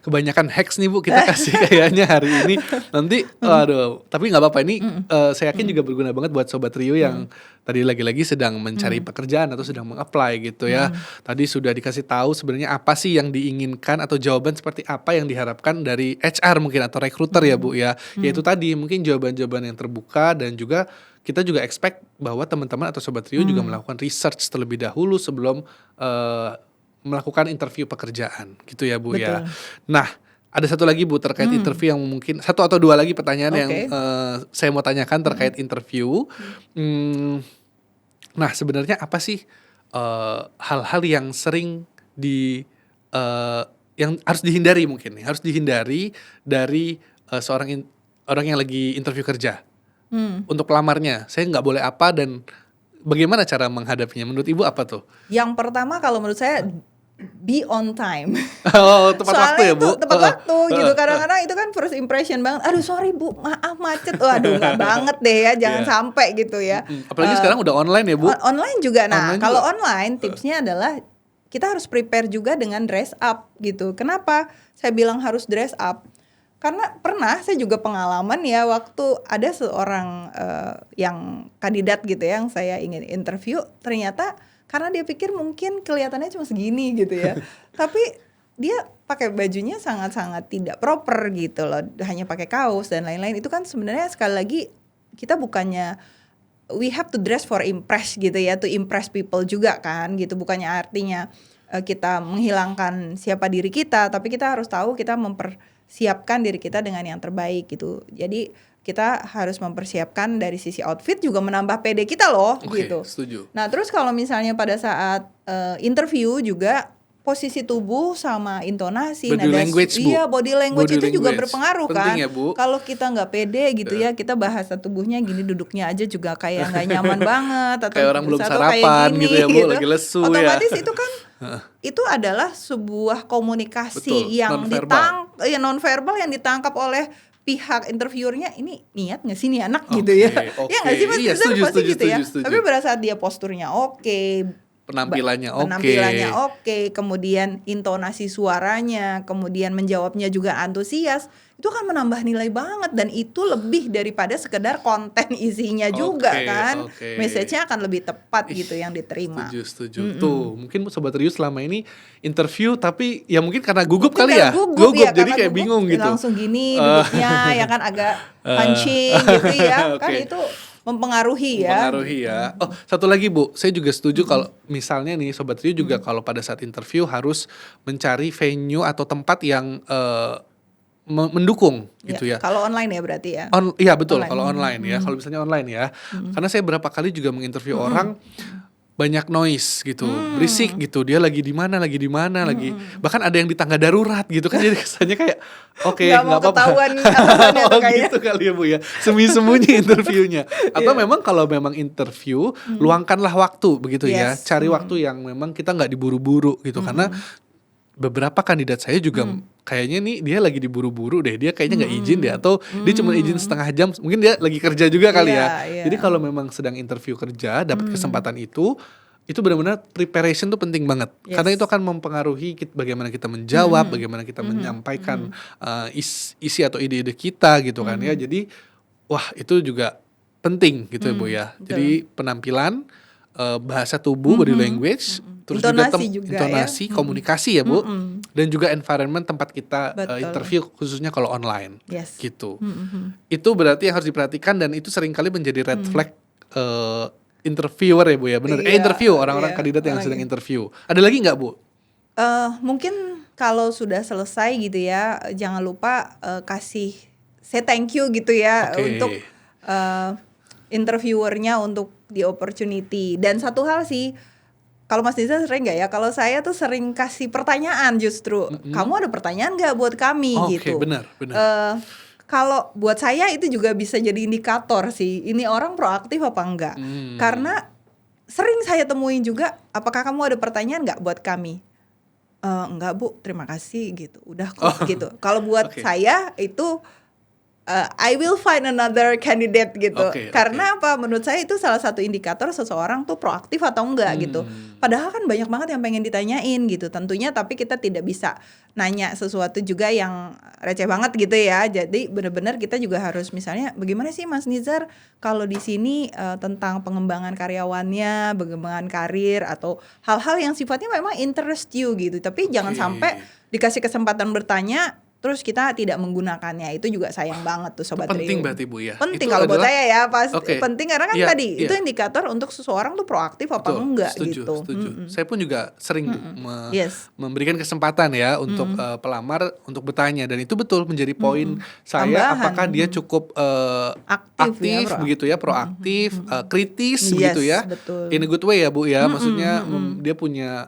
Kebanyakan hacks nih Bu kita kasih kayaknya hari ini. Nanti aduh, tapi nggak apa-apa ini saya yakin juga berguna banget buat Sobat Rio yang tadi lagi-lagi sedang mencari pekerjaan atau sedang meng-apply gitu ya. Tadi sudah dikasih tahu sebenarnya apa sih yang diinginkan atau jawaban seperti apa yang diharapkan dari HR mungkin atau recruiter ya Bu ya. Yaitu tadi mungkin jawaban-jawaban yang terbuka dan juga kita juga expect bahwa teman-teman atau Sobat Rio juga melakukan research terlebih dahulu sebelum melakukan interview pekerjaan gitu ya Bu ya. Betul. Nah ada satu lagi Bu terkait interview yang mungkin satu atau dua lagi pertanyaan yang Oke. saya mau tanyakan terkait interview. Nah sebenarnya apa sih hal-hal yang sering yang harus dihindari mungkin harus dihindari dari orang yang lagi interview kerja untuk pelamarnya. Saya nggak boleh apa dan bagaimana cara menghadapinya? Menurut Ibu apa tuh? Yang pertama kalau menurut saya be on time. Oh tepat waktu ya Bu? Tepat waktu gitu. Kadang-kadang itu kan first impression banget. Aduh sorry Bu, maaf macet. Waduh nggak banget deh ya, jangan Iya. sampai gitu ya. Apalagi sekarang udah online ya Bu? Online juga. Nah Online kalau juga. online tipsnya adalah kita harus prepare juga dengan dress up gitu. Kenapa saya bilang harus dress up? Karena pernah saya juga pengalaman ya waktu ada seorang yang kandidat gitu ya, yang saya ingin interview, ternyata karena dia pikir mungkin kelihatannya cuma segini gitu ya. Tapi dia pakai bajunya sangat-sangat tidak proper gitu loh, hanya pakai kaos dan lain-lain. Itu kan sebenarnya sekali lagi kita bukannya we have to dress for impress gitu ya, to impress people juga kan gitu. Bukannya artinya kita menghilangkan siapa diri kita, tapi kita harus tahu kita mempersiapkan diri kita dengan yang terbaik gitu. Jadi kita harus mempersiapkan dari sisi outfit juga menambah PD kita loh. Oke, Gitu. setuju. Nah terus kalau misalnya pada saat interview juga posisi tubuh sama intonasi, Body language, Bu. iya body language Body itu juga language. berpengaruh Penting kan. ya, Bu. Kalau kita nggak pede gitu ya, kita bahasa tubuhnya gini duduknya aja juga kayak nggak nyaman banget atau Kayak orang belum atau sarapan kayak gini, gitu ya, Bu, lagi lesu ya. Otomatis itu kan itu adalah sebuah komunikasi Betul, yang non-verbal. non-verbal yang ditangkap oleh pihak interviewernya. Ini niat nggak sih nih anak gitu ya? Oke. Ya nggak sih Mas Iya, Rizal? setuju, Pasti setuju, gitu ya. setuju. Tapi pada saat dia posturnya oke, Penampilannya penampilannya oke, kemudian intonasi suaranya, kemudian menjawabnya juga antusias, itu kan menambah nilai banget dan itu lebih daripada sekedar konten isinya juga Oke, kan. oke. Message-nya akan lebih tepat gitu yang diterima. Setuju. Tuh, mungkin Sobat Rio selama ini interview tapi ya mungkin karena gugup Mungkin kali karena ya. gugup Jadi karena kayak gugup, bingung gitu. langsung gini duduknya ya kan agak hunching gitu ya. Kan Oke. itu mempengaruhi ya. Mempengaruhi ya. Oh, satu lagi Bu, saya juga setuju kalau misalnya nih Sobat Rio juga kalau pada saat interview harus mencari venue atau tempat yang mendukung gitu ya. Kalau online ya berarti ya. Iya betul Online. kalau online ya. Kalau misalnya online ya. Karena saya berapa kali juga menginterview orang banyak noise gitu, berisik gitu. Dia lagi di mana, lagi bahkan ada yang di tangga darurat gitu kan. Jadi kesannya kayak oke, Nggak mau nggak apa-apa. ketahuan atasannya tuh Oh kayaknya. gitu kali ya Bu ya. Sembunyi-sembunyi interviewnya. Atau memang kalau memang interview, luangkanlah waktu begitu ya. Yes. Cari waktu yang memang kita nggak diburu-buru gitu. Karena beberapa kandidat saya juga kayaknya nih dia lagi diburu-buru deh, dia kayaknya nggak izin deh atau dia cuma izin setengah jam, mungkin dia lagi kerja juga kali ya. Iya. Jadi kalau memang sedang interview kerja dapat kesempatan itu benar-benar preparation tuh penting banget. Yes. Karena itu akan mempengaruhi bagaimana kita menjawab, bagaimana kita menyampaikan isi atau ide-ide kita gitu kan ya. Jadi wah itu juga penting gitu ya Bu ya. betul. Jadi penampilan, bahasa tubuh, body language, Terus Intonasi juga ya. intonasi, komunikasi ya Bu, dan juga environment tempat kita Betul. interview khususnya kalau online, Yes. gitu. Itu berarti yang harus diperhatikan dan itu seringkali menjadi red flag interviewer ya Bu ya, benar? Iya, Interview orang-orang iya, kandidat yang orang sedang ya. interview. Ada lagi nggak Bu? Mungkin kalau sudah selesai gitu ya, jangan lupa kasih say thank you gitu ya Oke. untuk interviewernya untuk the opportunity. Dan satu hal sih, kalau Mas Nizar sering nggak ya? Kalau saya tuh sering kasih pertanyaan justru, kamu ada pertanyaan nggak buat kami Oke, gitu. benar. Kalau buat saya itu juga bisa jadi indikator sih, ini orang proaktif apa enggak. Karena sering saya temuin juga, apakah kamu ada pertanyaan nggak buat kami? Enggak Bu, terima kasih gitu. Udah kok gitu. Kalau buat Oke. saya itu I will find another candidate gitu. Oke, Karena apa? Menurut saya itu salah satu indikator seseorang tuh proaktif atau enggak gitu. Padahal kan banyak banget yang pengen ditanyain gitu. Tentunya tapi kita tidak bisa nanya sesuatu juga yang receh banget gitu ya. Jadi benar-benar kita juga harus misalnya bagaimana sih Mas Nizar kalau di sini tentang pengembangan karyawannya, pengembangan karir atau hal-hal yang sifatnya memang interest you gitu. Tapi jangan sampai dikasih kesempatan bertanya terus kita tidak menggunakannya, itu juga sayang banget tuh Sobat Rio. Penting berarti Bu ya. Penting Itu kalau buat adalah- saya ya, Oke. penting karena kan Iya, tadi iya. itu indikator untuk seseorang tuh proaktif apa Betul, enggak setuju, gitu. setuju. Saya pun juga sering Yes. memberikan kesempatan ya untuk pelamar untuk bertanya dan itu betul menjadi poin saya Tambahan. apakah dia cukup Aktif ya, aktif begitu ya, proaktif, kritis Yes, begitu ya. betul. In a good way ya Bu ya. Maksudnya dia punya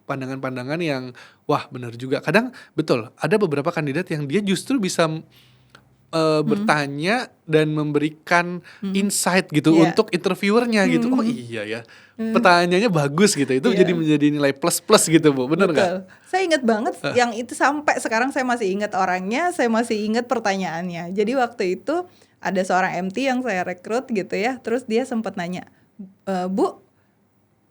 pandangan-pandangan yang wah benar juga. Kadang betul ada beberapa kandidat yang dia justru bisa bertanya dan memberikan insight gitu Iya. untuk interviewernya gitu. Oh iya ya, pertanyaannya bagus gitu. Itu Iya. jadi menjadi nilai plus gitu Bu, bener nggak? Betul. Saya ingat banget yang itu sampai sekarang saya masih ingat orangnya, saya masih ingat pertanyaannya. Jadi waktu itu ada seorang MT yang saya rekrut gitu ya, terus dia sempat nanya, Bu,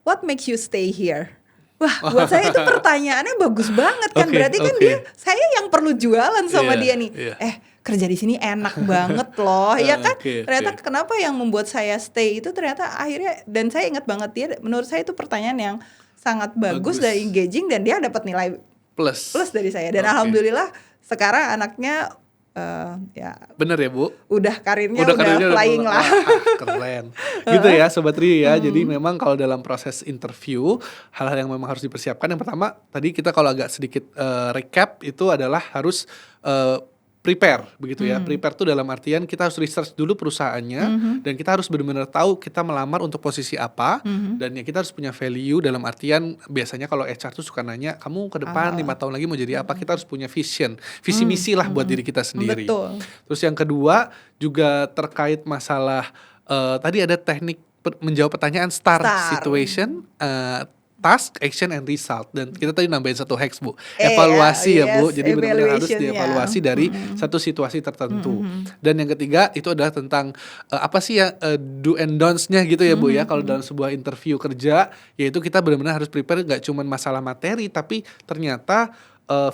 what makes you stay here? Wah, buat saya itu pertanyaannya bagus banget kan. Oke, Berarti kan oke. saya yang perlu jualan sama Iya, dia nih. iya. Kerja di sini enak banget loh, ya kan? Oke, Ternyata oke. kenapa yang membuat saya stay itu ternyata akhirnya, dan saya ingat banget dia, menurut saya itu pertanyaan yang sangat bagus dan engaging dan dia dapat nilai Plus dari saya. Dan Oke. alhamdulillah sekarang anaknya ya bener ya Bu? udah karirnya Udah udah karirnya flying lah. Wah, keren. Gitu ya Sobat Rio ya. Jadi memang kalau dalam proses interview hal-hal yang memang harus dipersiapkan, yang pertama tadi kita kalau agak sedikit recap itu adalah harus prepare begitu ya. Prepare tuh dalam artian kita harus research dulu perusahaannya dan kita harus benar-benar tahu kita melamar untuk posisi apa dan ya kita harus punya value dalam artian biasanya kalau HR tuh suka nanya kamu ke depan 5 tahun lagi mau jadi apa, kita harus punya vision, visi misi lah buat diri kita sendiri. Betul. Terus yang kedua juga terkait masalah tadi ada teknik menjawab pertanyaan STAR. Situation, task, action, and result. Dan kita tadi nambahin satu hacks Bu, evaluasi ya Bu. yes, Jadi benar-benar harus evaluation-nya. dievaluasi dari satu situasi tertentu. Dan yang ketiga itu adalah tentang apa sih ya do and don'ts-nya gitu ya Bu ya. Kalau dalam sebuah interview kerja, yaitu kita benar-benar harus prepare gak cuma masalah materi, tapi ternyata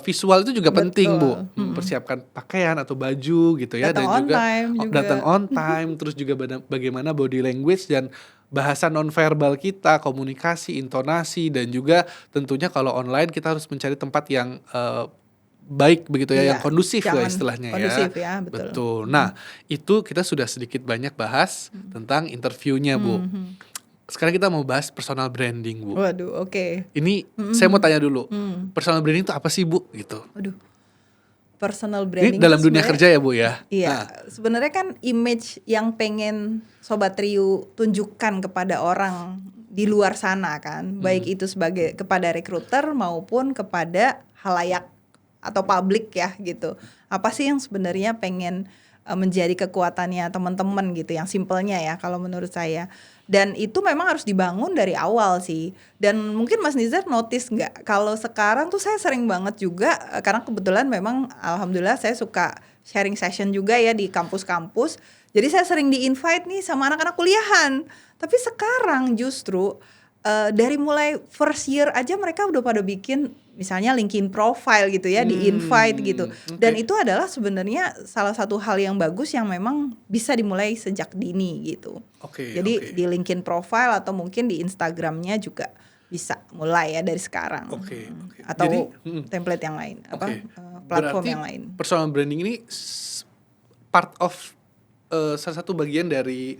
visual itu juga penting Bu. Mempersiapkan pakaian atau baju gitu ya. Datang Dan on juga time juga. datang on time, terus juga bagaimana body language dan bahasa nonverbal kita, komunikasi, intonasi, dan juga tentunya kalau online kita harus mencari tempat yang baik begitu ya, Iya, yang kondusif lah jangan istilahnya kondusif ya. ya, betul. Betul. Nah, itu kita sudah sedikit banyak bahas tentang interviewnya Bu. Sekarang kita mau bahas personal branding Bu. Waduh, oke. Ini saya mau tanya dulu, personal branding itu apa sih Bu gitu? Waduh. Personal Ini branding dalam itu dunia sebenarnya- kerja ya Bu ya? Iya, Nah, sebenarnya kan image yang pengen Sobat Rio tunjukkan kepada orang di luar sana kan, baik itu sebagai kepada recruiter maupun kepada halayak atau publik ya gitu. Apa sih yang sebenarnya pengen menjadi kekuatannya teman-teman gitu, yang simpelnya ya kalau menurut saya. Dan itu memang harus dibangun dari awal sih. Dan mungkin Mas Nizar notice nggak kalau sekarang tuh saya sering banget juga karena kebetulan memang alhamdulillah saya suka sharing session juga ya di kampus-kampus. Jadi saya sering di-invite nih sama anak-anak kuliahan. Tapi sekarang justru dari mulai first year aja mereka udah pada bikin misalnya LinkedIn profile gitu ya, di-invite gitu. Dan itu adalah sebenarnya salah satu hal yang bagus yang memang bisa dimulai sejak dini gitu. Oke, Jadi oke. di LinkedIn profile atau mungkin di Instagramnya juga bisa mulai ya dari sekarang. Oke, oke. Atau Jadi, template yang lain, oke. platform Berarti yang lain. personal branding ini part of salah satu bagian dari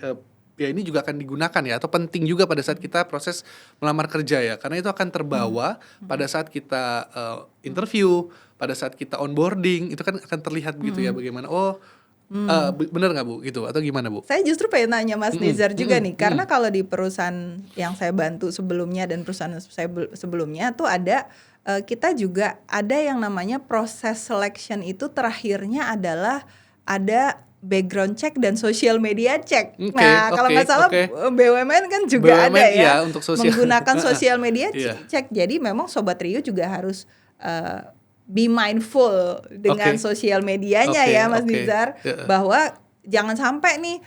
ya ini juga akan digunakan ya atau penting juga pada saat kita proses melamar kerja ya karena itu akan terbawa pada saat kita interview, pada saat kita onboarding itu kan akan terlihat begitu ya bagaimana bener nggak Bu gitu atau gimana Bu? Saya justru pengen nanya Mas Nizar juga nih, karena kalau di perusahaan yang saya bantu sebelumnya dan perusahaan saya sebelumnya tuh ada kita juga ada yang namanya proses selection itu terakhirnya adalah ada background check dan social media check. Nah, kalau nggak salah BUMN kan juga BUMN ada ya untuk sosial. menggunakan social media Iya. check. Jadi memang Sobat Rio juga harus be mindful dengan sosial medianya ya Mas Nizar, bahwa jangan sampai nih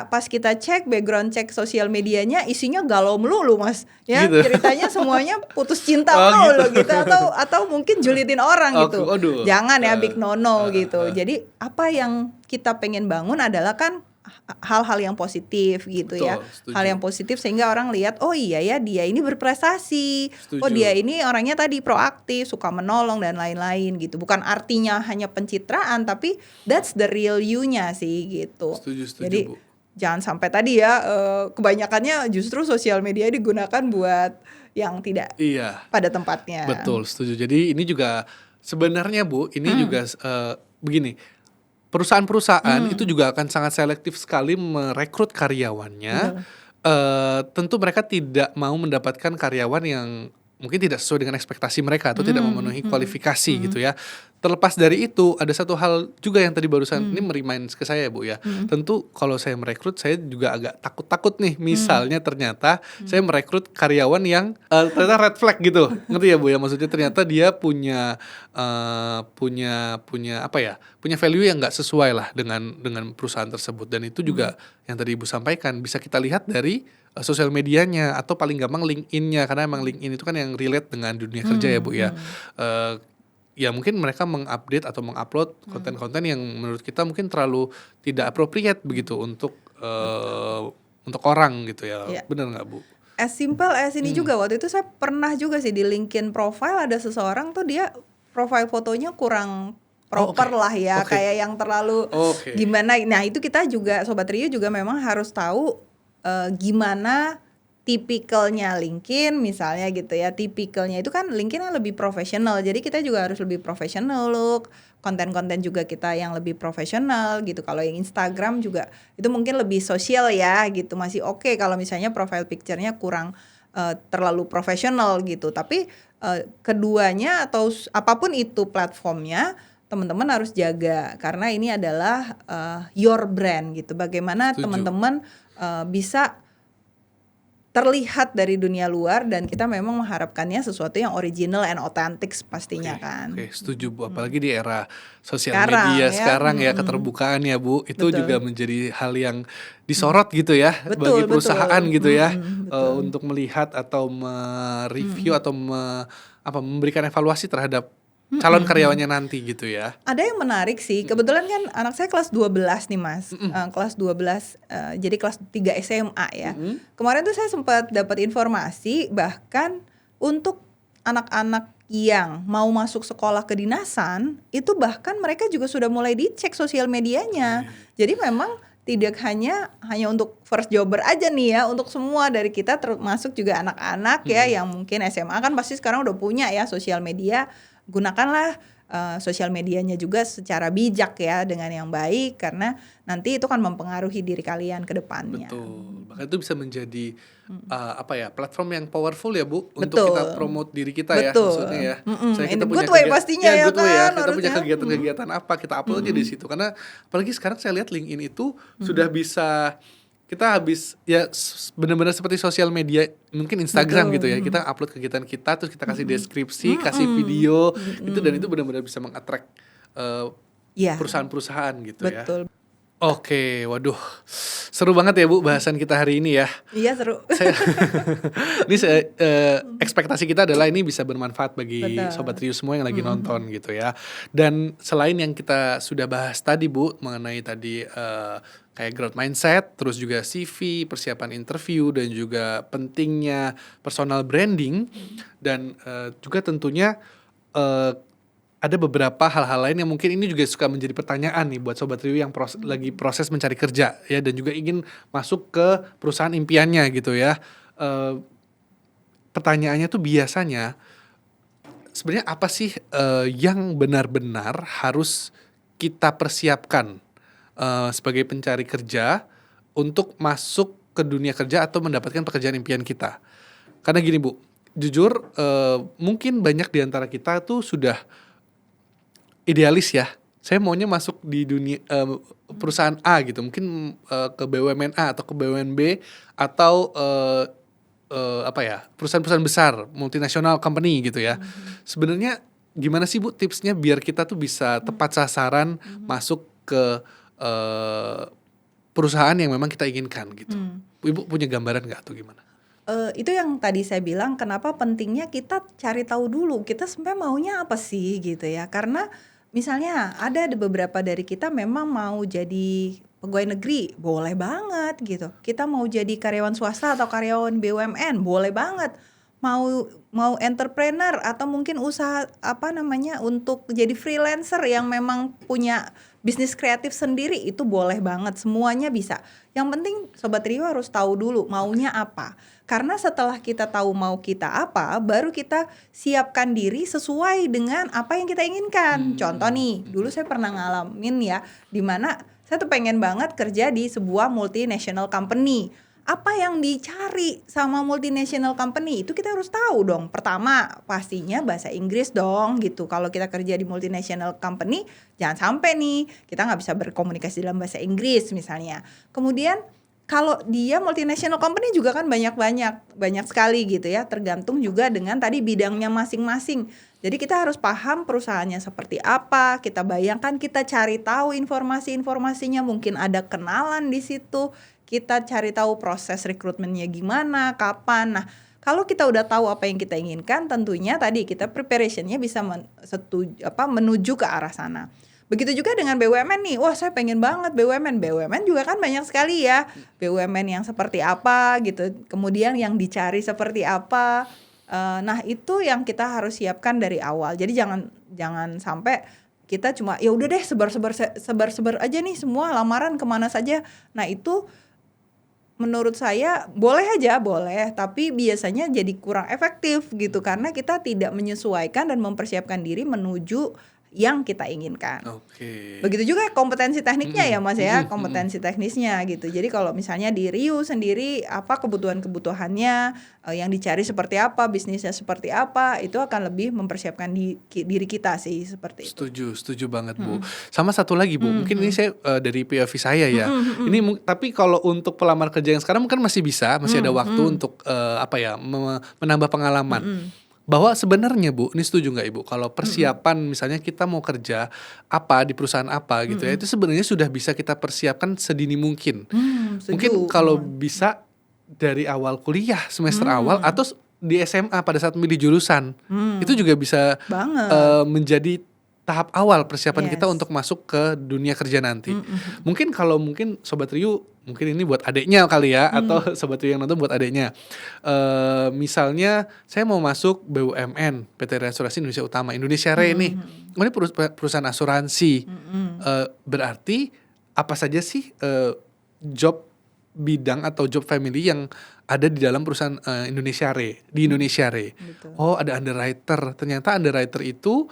pas kita cek background cek sosial medianya isinya galau melulu Mas ya, Gitu. ceritanya semuanya putus cinta melulu gitu atau mungkin julitin orang gitu. Jangan ya, big no gitu. Jadi apa yang kita pengen bangun adalah kan hal-hal yang positif gitu. Betul, ya. setuju. Hal yang positif sehingga orang lihat oh iya ya dia ini berprestasi. Setuju. Oh dia ini orangnya tadi proaktif, suka menolong dan lain-lain gitu. Bukan artinya hanya pencitraan tapi that's the real you-nya sih gitu. Setuju, Jadi Bu. jangan sampai tadi ya kebanyakannya justru sosial media digunakan buat yang tidak pada tempatnya. Betul, setuju. Jadi ini juga sebenarnya Bu, ini juga begini. Perusahaan-perusahaan itu juga akan sangat selektif sekali merekrut karyawannya. Tentu mereka tidak mau mendapatkan karyawan yang mungkin tidak sesuai dengan ekspektasi mereka atau tidak memenuhi kualifikasi gitu ya. Terlepas dari itu ada satu hal juga yang tadi barusan ini remind ke saya Bu ya. Tentu kalau saya merekrut saya juga agak takut-takut nih. Misalnya ternyata saya merekrut karyawan yang ternyata red flag gitu. Ngerti ya Bu ya? Maksudnya ternyata dia punya apa ya? Punya value yang nggak sesuai lah dengan perusahaan tersebut dan itu juga yang tadi Ibu sampaikan bisa kita lihat dari sosial medianya atau paling gampang LinkedIn-nya karena emang LinkedIn itu kan yang relate dengan dunia kerja ya Bu ya. Ya mungkin mereka mengupdate atau mengupload konten-konten yang menurut kita mungkin terlalu tidak appropriate begitu untuk orang gitu ya. Benar nggak Bu? As simple as ini juga waktu itu saya pernah juga sih di LinkedIn profile ada seseorang tuh dia profile fotonya kurang proper lah ya, kayak yang terlalu gimana. Nah itu kita juga Sobat Rio juga memang harus tahu gimana tipikalnya LinkedIn misalnya gitu ya. Tipikalnya itu kan LinkedIn kan lebih profesional. Jadi kita juga harus lebih profesional look. Konten-konten juga kita yang lebih profesional gitu. Kalau yang Instagram juga itu mungkin lebih sosial ya gitu. Masih oke kalau misalnya profile picture-nya kurang terlalu profesional gitu. Tapi keduanya atau apapun itu platformnya teman-teman harus jaga karena ini adalah your brand gitu. Bagaimana teman-teman bisa terlihat dari dunia luar dan kita memang mengharapkannya sesuatu yang original and authentic pastinya kan. Oke, setuju Bu. Apalagi di era sosial media sekarang ya keterbukaan ya Bu. Itu juga menjadi hal yang disorot gitu ya bagi perusahaan gitu ya untuk melihat atau mereview atau memberikan evaluasi terhadap calon karyawannya nanti gitu ya. Ada yang menarik sih, kebetulan kan anak saya kelas 12 nih Mas, kelas 12 jadi kelas 3 SMA ya. Kemarin tuh saya sempat dapat informasi bahkan untuk anak-anak yang mau masuk sekolah kedinasan itu bahkan mereka juga sudah mulai dicek sosial medianya. Jadi memang tidak hanya untuk first jobber aja nih ya, untuk semua dari kita termasuk juga anak-anak ya yang mungkin SMA kan pasti sekarang udah punya ya sosial media. Gunakanlah sosial medianya juga secara bijak ya dengan yang baik karena nanti itu kan mempengaruhi diri kalian ke depannya. Betul. Bahkan itu bisa menjadi platform yang powerful ya Bu untuk kita promote diri kita ya maksudnya ya. Misalnya kita punya pastinya ya good way kan. Kita punya kegiatan-kegiatan apa kita upload aja di situ karena apalagi sekarang saya lihat LinkedIn itu sudah bisa kita habis ya benar-benar seperti sosial media mungkin Instagram gitu ya kita upload kegiatan kita terus kita kasih deskripsi kasih video itu dan itu benar-benar bisa mengattract perusahaan-perusahaan gitu ya. Oke, waduh seru banget ya Bu bahasan kita hari ini ya. Iya seru. Ekspektasi kita adalah ini bisa bermanfaat bagi Sobat Rio semua yang lagi nonton gitu ya. Dan selain yang kita sudah bahas tadi Bu mengenai tadi kayak growth mindset, terus juga CV, persiapan interview, dan juga pentingnya personal branding, dan juga tentunya ada beberapa hal-hal lain yang mungkin ini juga suka menjadi pertanyaan nih buat Sobat Review yang lagi proses mencari kerja ya, dan juga ingin masuk ke perusahaan impiannya gitu ya. Pertanyaannya tuh biasanya sebenarnya apa sih yang benar-benar harus kita persiapkan sebagai pencari kerja untuk masuk ke dunia kerja atau mendapatkan pekerjaan impian kita. Karena gini Bu, jujur mungkin banyak di antara kita tuh sudah idealis ya. Saya maunya masuk di dunia perusahaan A gitu, mungkin ke BUMN A atau ke BUMN B atau perusahaan-perusahaan besar, multinasional company gitu ya. Sebenarnya gimana sih Bu tipsnya biar kita tuh bisa tepat sasaran masuk ke perusahaan yang memang kita inginkan gitu. Ibu punya gambaran nggak tuh gimana? Itu yang tadi saya bilang kenapa pentingnya kita cari tahu dulu kita sebenarnya maunya apa sih gitu ya. Karena misalnya ada beberapa dari kita memang mau jadi pegawai negeri, boleh banget gitu. Kita mau jadi karyawan swasta atau karyawan BUMN, boleh banget. Mau entrepreneur atau mungkin usaha untuk jadi freelancer yang memang punya bisnis kreatif sendiri, itu boleh banget, semuanya bisa. Yang penting Sobat Rio harus tahu dulu maunya apa. Karena setelah kita tahu mau kita apa, baru kita siapkan diri sesuai dengan apa yang kita inginkan. Contoh nih, dulu saya pernah ngalamin ya, dimana saya tuh pengen banget kerja di sebuah multinational company. Apa yang dicari sama multinational company itu kita harus tahu dong. Pertama pastinya bahasa Inggris dong gitu. Kalau kita kerja di multinational company, jangan sampai nih kita nggak bisa berkomunikasi dalam bahasa Inggris misalnya. Kemudian kalau dia multinational company juga kan banyak sekali gitu ya. Tergantung juga dengan tadi bidangnya masing-masing. Jadi kita harus paham perusahaannya seperti apa. Kita bayangkan, kita cari tahu informasi-informasinya. Mungkin ada kenalan di situ. Kita cari tahu proses rekrutmennya gimana, kapan. Nah, kalau kita udah tahu apa yang kita inginkan, tentunya tadi kita preparationnya bisa menuju ke arah sana. Begitu juga dengan BUMN nih. Wah, saya pengen banget BUMN. BUMN juga kan banyak sekali ya. BUMN yang seperti apa gitu. Kemudian yang dicari seperti apa. Nah, itu yang kita harus siapkan dari awal. Jadi jangan sampai kita cuma ya udah deh sebar aja nih semua lamaran kemana saja. Nah, itu menurut saya boleh, tapi biasanya jadi kurang efektif gitu karena kita tidak menyesuaikan dan mempersiapkan diri menuju yang kita inginkan. Oke. Begitu juga kompetensi tekniknya ya Mas ya, kompetensi teknisnya gitu. Jadi kalau misalnya di Rio sendiri apa kebutuhannya, yang dicari seperti apa, bisnisnya seperti apa, itu akan lebih mempersiapkan diri kita sih seperti itu. Setuju banget Bu. Sama satu lagi Bu, mungkin ini saya dari POV saya ya. Ini tapi kalau untuk pelamar kerja yang sekarang mungkin masih ada waktu untuk menambah pengalaman. Bahwa sebenarnya Bu, ini setuju nggak Ibu? Kalau persiapan misalnya kita mau kerja apa di perusahaan apa gitu ya, itu sebenarnya sudah bisa kita persiapkan sedini mungkin. Mungkin kalau bisa dari awal kuliah semester awal atau di SMA pada saat memilih jurusan, itu juga bisa menjadi tahap awal persiapan kita untuk masuk ke dunia kerja nanti. Mungkin Sobat Riu, mungkin ini buat adeknya kali ya, atau Sobat Riu yang nonton buat adeknya. Misalnya saya mau masuk BUMN, PT Asuransi Indonesia Utama, Indonesia Re nih. Ini perusahaan asuransi. Berarti apa saja sih job bidang atau job family yang ada di dalam perusahaan Indonesia Re, di Indonesia Re. Oh, ada underwriter. Ternyata underwriter itu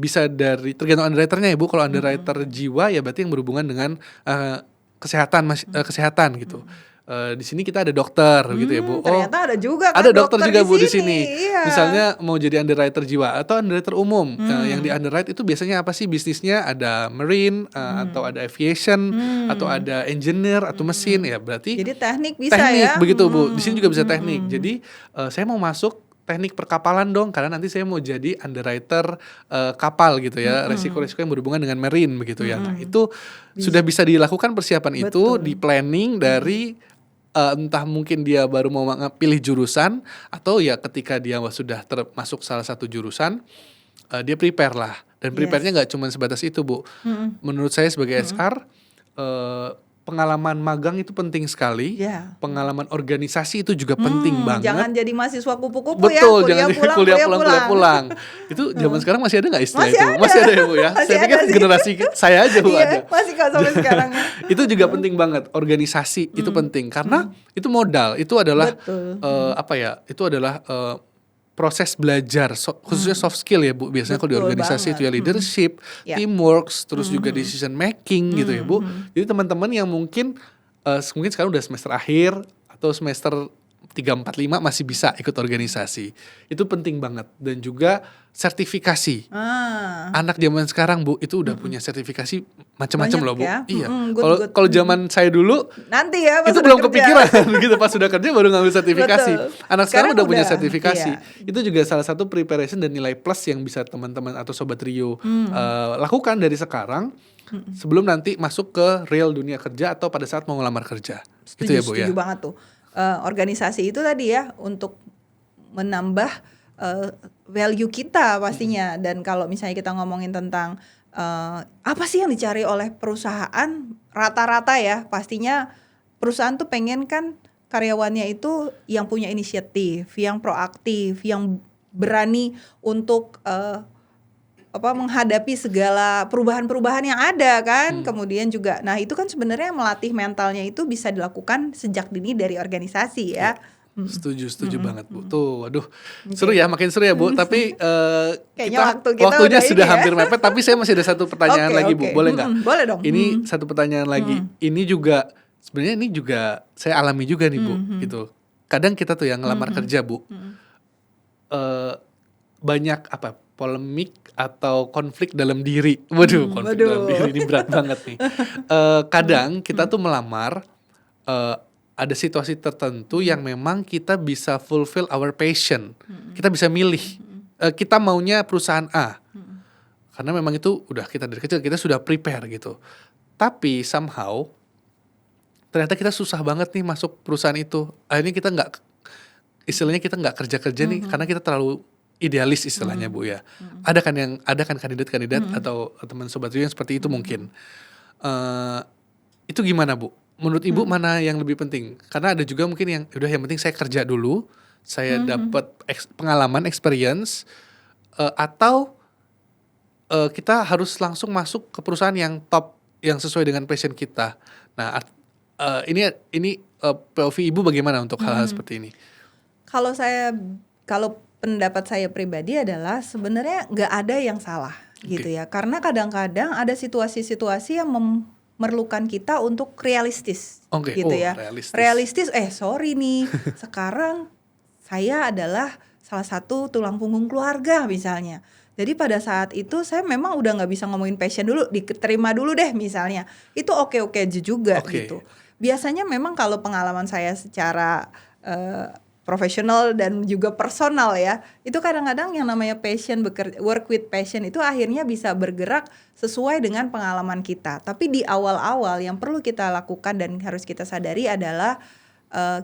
bisa dari tergantung underwriternya ya Bu. Kalau underwriter jiwa ya berarti yang berhubungan dengan kesehatan gitu. Di sini kita ada dokter gitu ya Bu. Ternyata ada juga kan ada dokter juga Bu di sini. Iya. Misalnya mau jadi underwriter jiwa atau underwriter umum. Yang di underwrite itu biasanya apa sih bisnisnya? Ada marine atau ada aviation atau ada engineer atau mesin ya, berarti jadi teknik bisa ya. Begitu Bu. Di sini juga bisa teknik. Jadi saya mau masuk teknik perkapalan dong, karena nanti saya mau jadi underwriter kapal gitu ya, resiko-resiko yang berhubungan dengan marine begitu ya. Nah, itu sudah bisa dilakukan persiapan itu, di planning dari entah mungkin dia baru mau pilih jurusan atau ya ketika dia sudah termasuk salah satu jurusan, dia prepare lah. Dan prepare-nya nggak cuma sebatas itu Bu. Menurut saya sebagai HR, pengalaman magang itu penting sekali. Ya. Pengalaman organisasi itu juga penting banget. Jangan jadi mahasiswa kupu-kupu ya, Betul, kuliah jangan jadi pulang, kuliah pulang. Itu zaman sekarang masih ada nggak istilah Masih itu? ada. Masih ada ya Bu ya? Masih Saya pikir ada sih. generasi saya aja Bu Iya, ada. masih kok sampai sekarang. Itu juga penting banget, organisasi itu penting karena itu modal, itu adalah Betul. itu adalah proses belajar khususnya soft skill ya Bu. Biasanya kalau di Betul organisasi banget. itu ya leadership, Ya. teamwork, terus juga decision making gitu ya Bu. Jadi teman-teman yang mungkin sekarang udah semester akhir atau semester 3, 4, 5 masih bisa ikut organisasi. Itu penting banget. Dan juga sertifikasi. Anak zaman sekarang Bu itu udah punya sertifikasi macam-macam Banyak loh Bu. ya. Iya. Good. Kalau zaman saya dulu Nanti ya pas itu udah belum kerja. kepikiran gitu, pas sudah kerja baru ngambil sertifikasi. Betul. Anak sekarang udah punya udah, sertifikasi. iya. Itu juga salah satu preparation dan nilai plus yang bisa teman-teman atau Sobat Rio lakukan dari sekarang sebelum nanti masuk ke real dunia kerja atau pada saat mau ngelamar kerja. Gitu ya Bu ya. Setuju banget tuh. Organisasi itu tadi ya untuk menambah value kita pastinya. Dan kalau misalnya kita ngomongin tentang apa sih yang dicari oleh perusahaan, rata-rata ya pastinya perusahaan tuh pengen kan karyawannya itu yang punya inisiatif, yang proaktif, yang berani untuk menghadapi segala perubahan-perubahan yang ada kan. Kemudian juga nah itu kan sebenarnya melatih mentalnya itu bisa dilakukan sejak dini dari organisasi ya. Setuju banget Bu. Tuh, waduh, seru ya, makin seru ya Bu. Tapi Kayaknya waktunya udah sudah ini ya. hampir mepet. Tapi saya masih ada satu pertanyaan lagi Bu, boleh nggak? Boleh dong. Ini satu pertanyaan lagi. Ini juga sebenarnya ini juga saya alami juga nih Bu. Gitu. Kadang kita tuh yang ngelamar kerja Bu, banyak polemik atau konflik dalam diri. Waduh, konflik dalam diri ini berat banget nih. Kadang kita tuh melamar. Ada situasi tertentu yang memang kita bisa fulfill our passion. Kita bisa milih. Kita maunya perusahaan A. Karena memang itu udah kita dari kecil kita sudah prepare gitu. Tapi somehow ternyata kita susah banget nih masuk perusahaan itu. Akhirnya kita istilahnya kita nggak kerja-kerja nih karena kita terlalu idealis istilahnya Bu ya. Ada kan kandidat-kandidat atau teman Sobat Rio yang seperti itu mungkin. Itu gimana Bu? Menurut Ibu mana yang lebih penting? Karena ada juga mungkin yang udah yang penting saya kerja dulu, saya dapat pengalaman, experience, atau kita harus langsung masuk ke perusahaan yang top, yang sesuai dengan passion kita. Nah, ini POV Ibu bagaimana untuk hal-hal seperti ini? Kalau pendapat saya pribadi adalah sebenarnya nggak ada yang salah gitu ya. Karena kadang-kadang ada situasi-situasi yang memerlukan kita untuk realistis gitu ya. Realistis, sorry nih, sekarang saya adalah salah satu tulang punggung keluarga misalnya. Jadi pada saat itu saya memang udah nggak bisa ngomongin passion dulu, diterima dulu deh misalnya. Itu oke-oke aja juga gitu. Biasanya memang kalau pengalaman saya secara profesional dan juga personal ya, itu kadang-kadang yang namanya passion, work with passion itu akhirnya bisa bergerak sesuai dengan pengalaman kita. Tapi di awal-awal yang perlu kita lakukan dan harus kita sadari adalah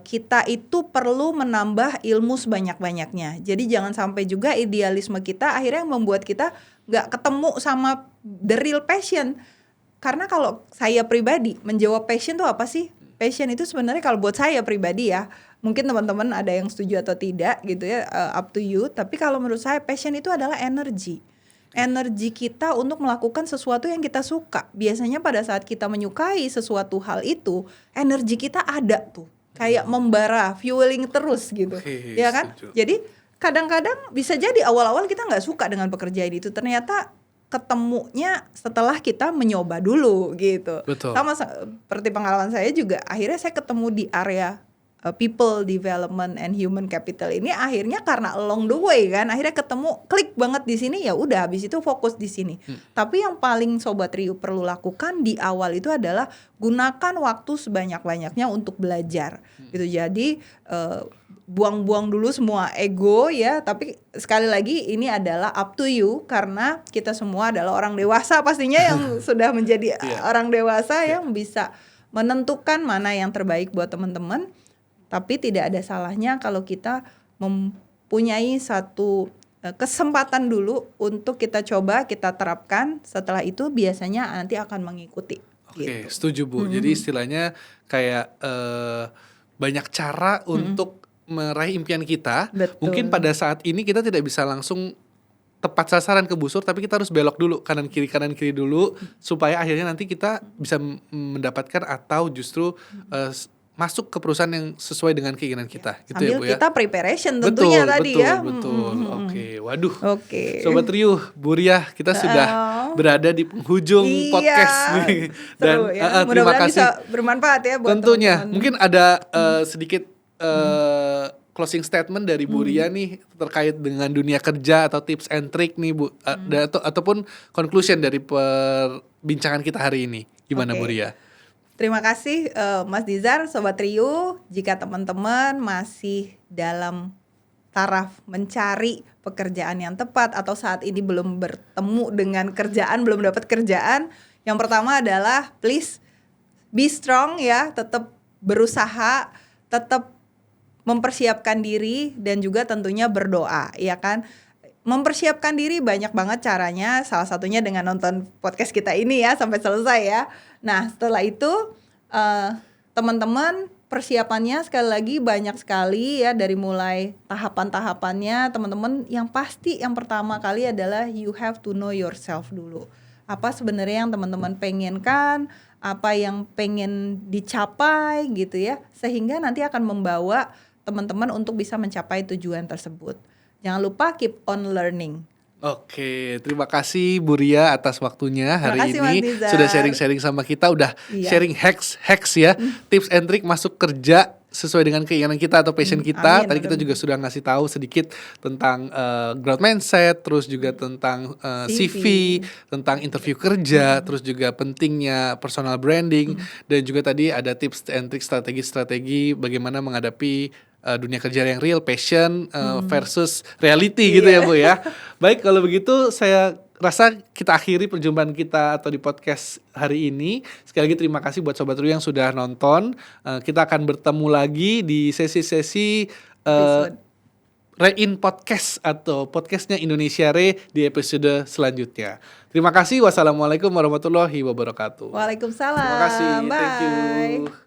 kita itu perlu menambah ilmu sebanyak-banyaknya. Jadi jangan sampai juga idealisme kita akhirnya membuat kita gak ketemu sama the real passion. Karena kalau saya pribadi menjawab passion itu apa sih? Passion itu sebenarnya kalau buat saya pribadi ya, mungkin teman-teman ada yang setuju atau tidak gitu ya, up to you. Tapi kalau menurut saya passion itu adalah energi kita untuk melakukan sesuatu yang kita suka. Biasanya pada saat kita menyukai sesuatu hal itu, energi kita ada tuh, kayak membara, fueling terus gitu, ya kan? Jadi kadang-kadang bisa jadi awal-awal kita nggak suka dengan pekerjaan itu, ternyata ketemunya setelah kita mencoba dulu gitu. Betul. Sama seperti pengalaman saya juga, akhirnya saya ketemu di area people development and human capital ini akhirnya karena along the way kan, akhirnya ketemu, klik banget di sini, ya udah habis itu fokus di sini. Tapi yang paling Sobat Rio perlu lakukan di awal itu adalah gunakan waktu sebanyak-banyaknya untuk belajar gitu. Jadi buang-buang dulu semua ego ya, tapi sekali lagi ini adalah up to you karena kita semua adalah orang dewasa pastinya yang sudah menjadi orang dewasa yang bisa menentukan mana yang terbaik buat teman-teman. Tapi tidak ada salahnya kalau kita mempunyai satu kesempatan dulu untuk kita coba, kita terapkan. Setelah itu biasanya nanti akan mengikuti Oke, gitu. setuju Bu. Jadi istilahnya kayak banyak cara untuk meraih impian kita. Mungkin Betul. pada saat ini kita tidak bisa langsung tepat sasaran ke busur, tapi kita harus belok dulu kanan kiri dulu supaya akhirnya nanti kita bisa mendapatkan atau justru masuk ke perusahaan yang sesuai dengan keinginan kita, gitu ya Sambil Bu ya. kita preparation tentunya tadi ya. Betul. Oke, waduh. Oke. Sobat Riuh, Bu Riah, kita sudah berada di penghujung podcast nih. Seru ya. Terima Mudah-mudahan kasih. bisa bermanfaat ya buat Tentunya, teman-teman. mungkin ada sedikit closing statement dari Bu Ria nih terkait dengan dunia kerja atau tips and trick nih Bu, ataupun conclusion dari perbincangan kita hari ini. Gimana Oke. Bu Ria? Terima kasih Mas Nizar, Sobat Riuh. Jika teman-teman masih dalam taraf mencari pekerjaan yang tepat atau saat ini belum bertemu dengan kerjaan, belum dapat kerjaan, yang pertama adalah please be strong ya, tetap berusaha, tetap mempersiapkan diri dan juga tentunya berdoa, ya kan? Mempersiapkan diri banyak banget caranya, salah satunya dengan nonton podcast kita ini ya sampai selesai ya. Nah, setelah itu teman-teman persiapannya sekali lagi banyak sekali ya, dari mulai tahapan-tahapannya teman-teman. Yang pasti yang pertama kali adalah you have to know yourself dulu. Apa sebenarnya yang teman-teman pengenkan, apa yang pengen dicapai gitu ya, sehingga nanti akan membawa teman-teman untuk bisa mencapai tujuan tersebut. Jangan lupa keep on learning. Oke, terima kasih Bu Ria atas waktunya hari Terima kasih, Mas ini. Nizar. Sudah sharing-sharing sama kita, udah sharing hacks ya, tips and trick masuk kerja sesuai dengan keinginan kita atau passion kita. Amin, Tadi kita juga sudah ngasih tahu sedikit tentang growth mindset, terus juga tentang CV, tentang interview kerja, terus juga pentingnya personal branding, dan juga tadi ada tips and trick strategi bagaimana menghadapi dunia kerja yang real, passion versus reality gitu ya Bu ya. Baik, kalau begitu saya rasa kita akhiri perjumpaan kita atau di podcast hari ini. Sekali lagi terima kasih buat Sobat Riuh yang sudah nonton. Kita akan bertemu lagi di sesi-sesi Re-in Podcast atau podcastnya Indonesia Re di episode selanjutnya. Terima kasih. Wassalamualaikum warahmatullahi wabarakatuh. Waalaikumsalam. Terima kasih. Bye. Thank you.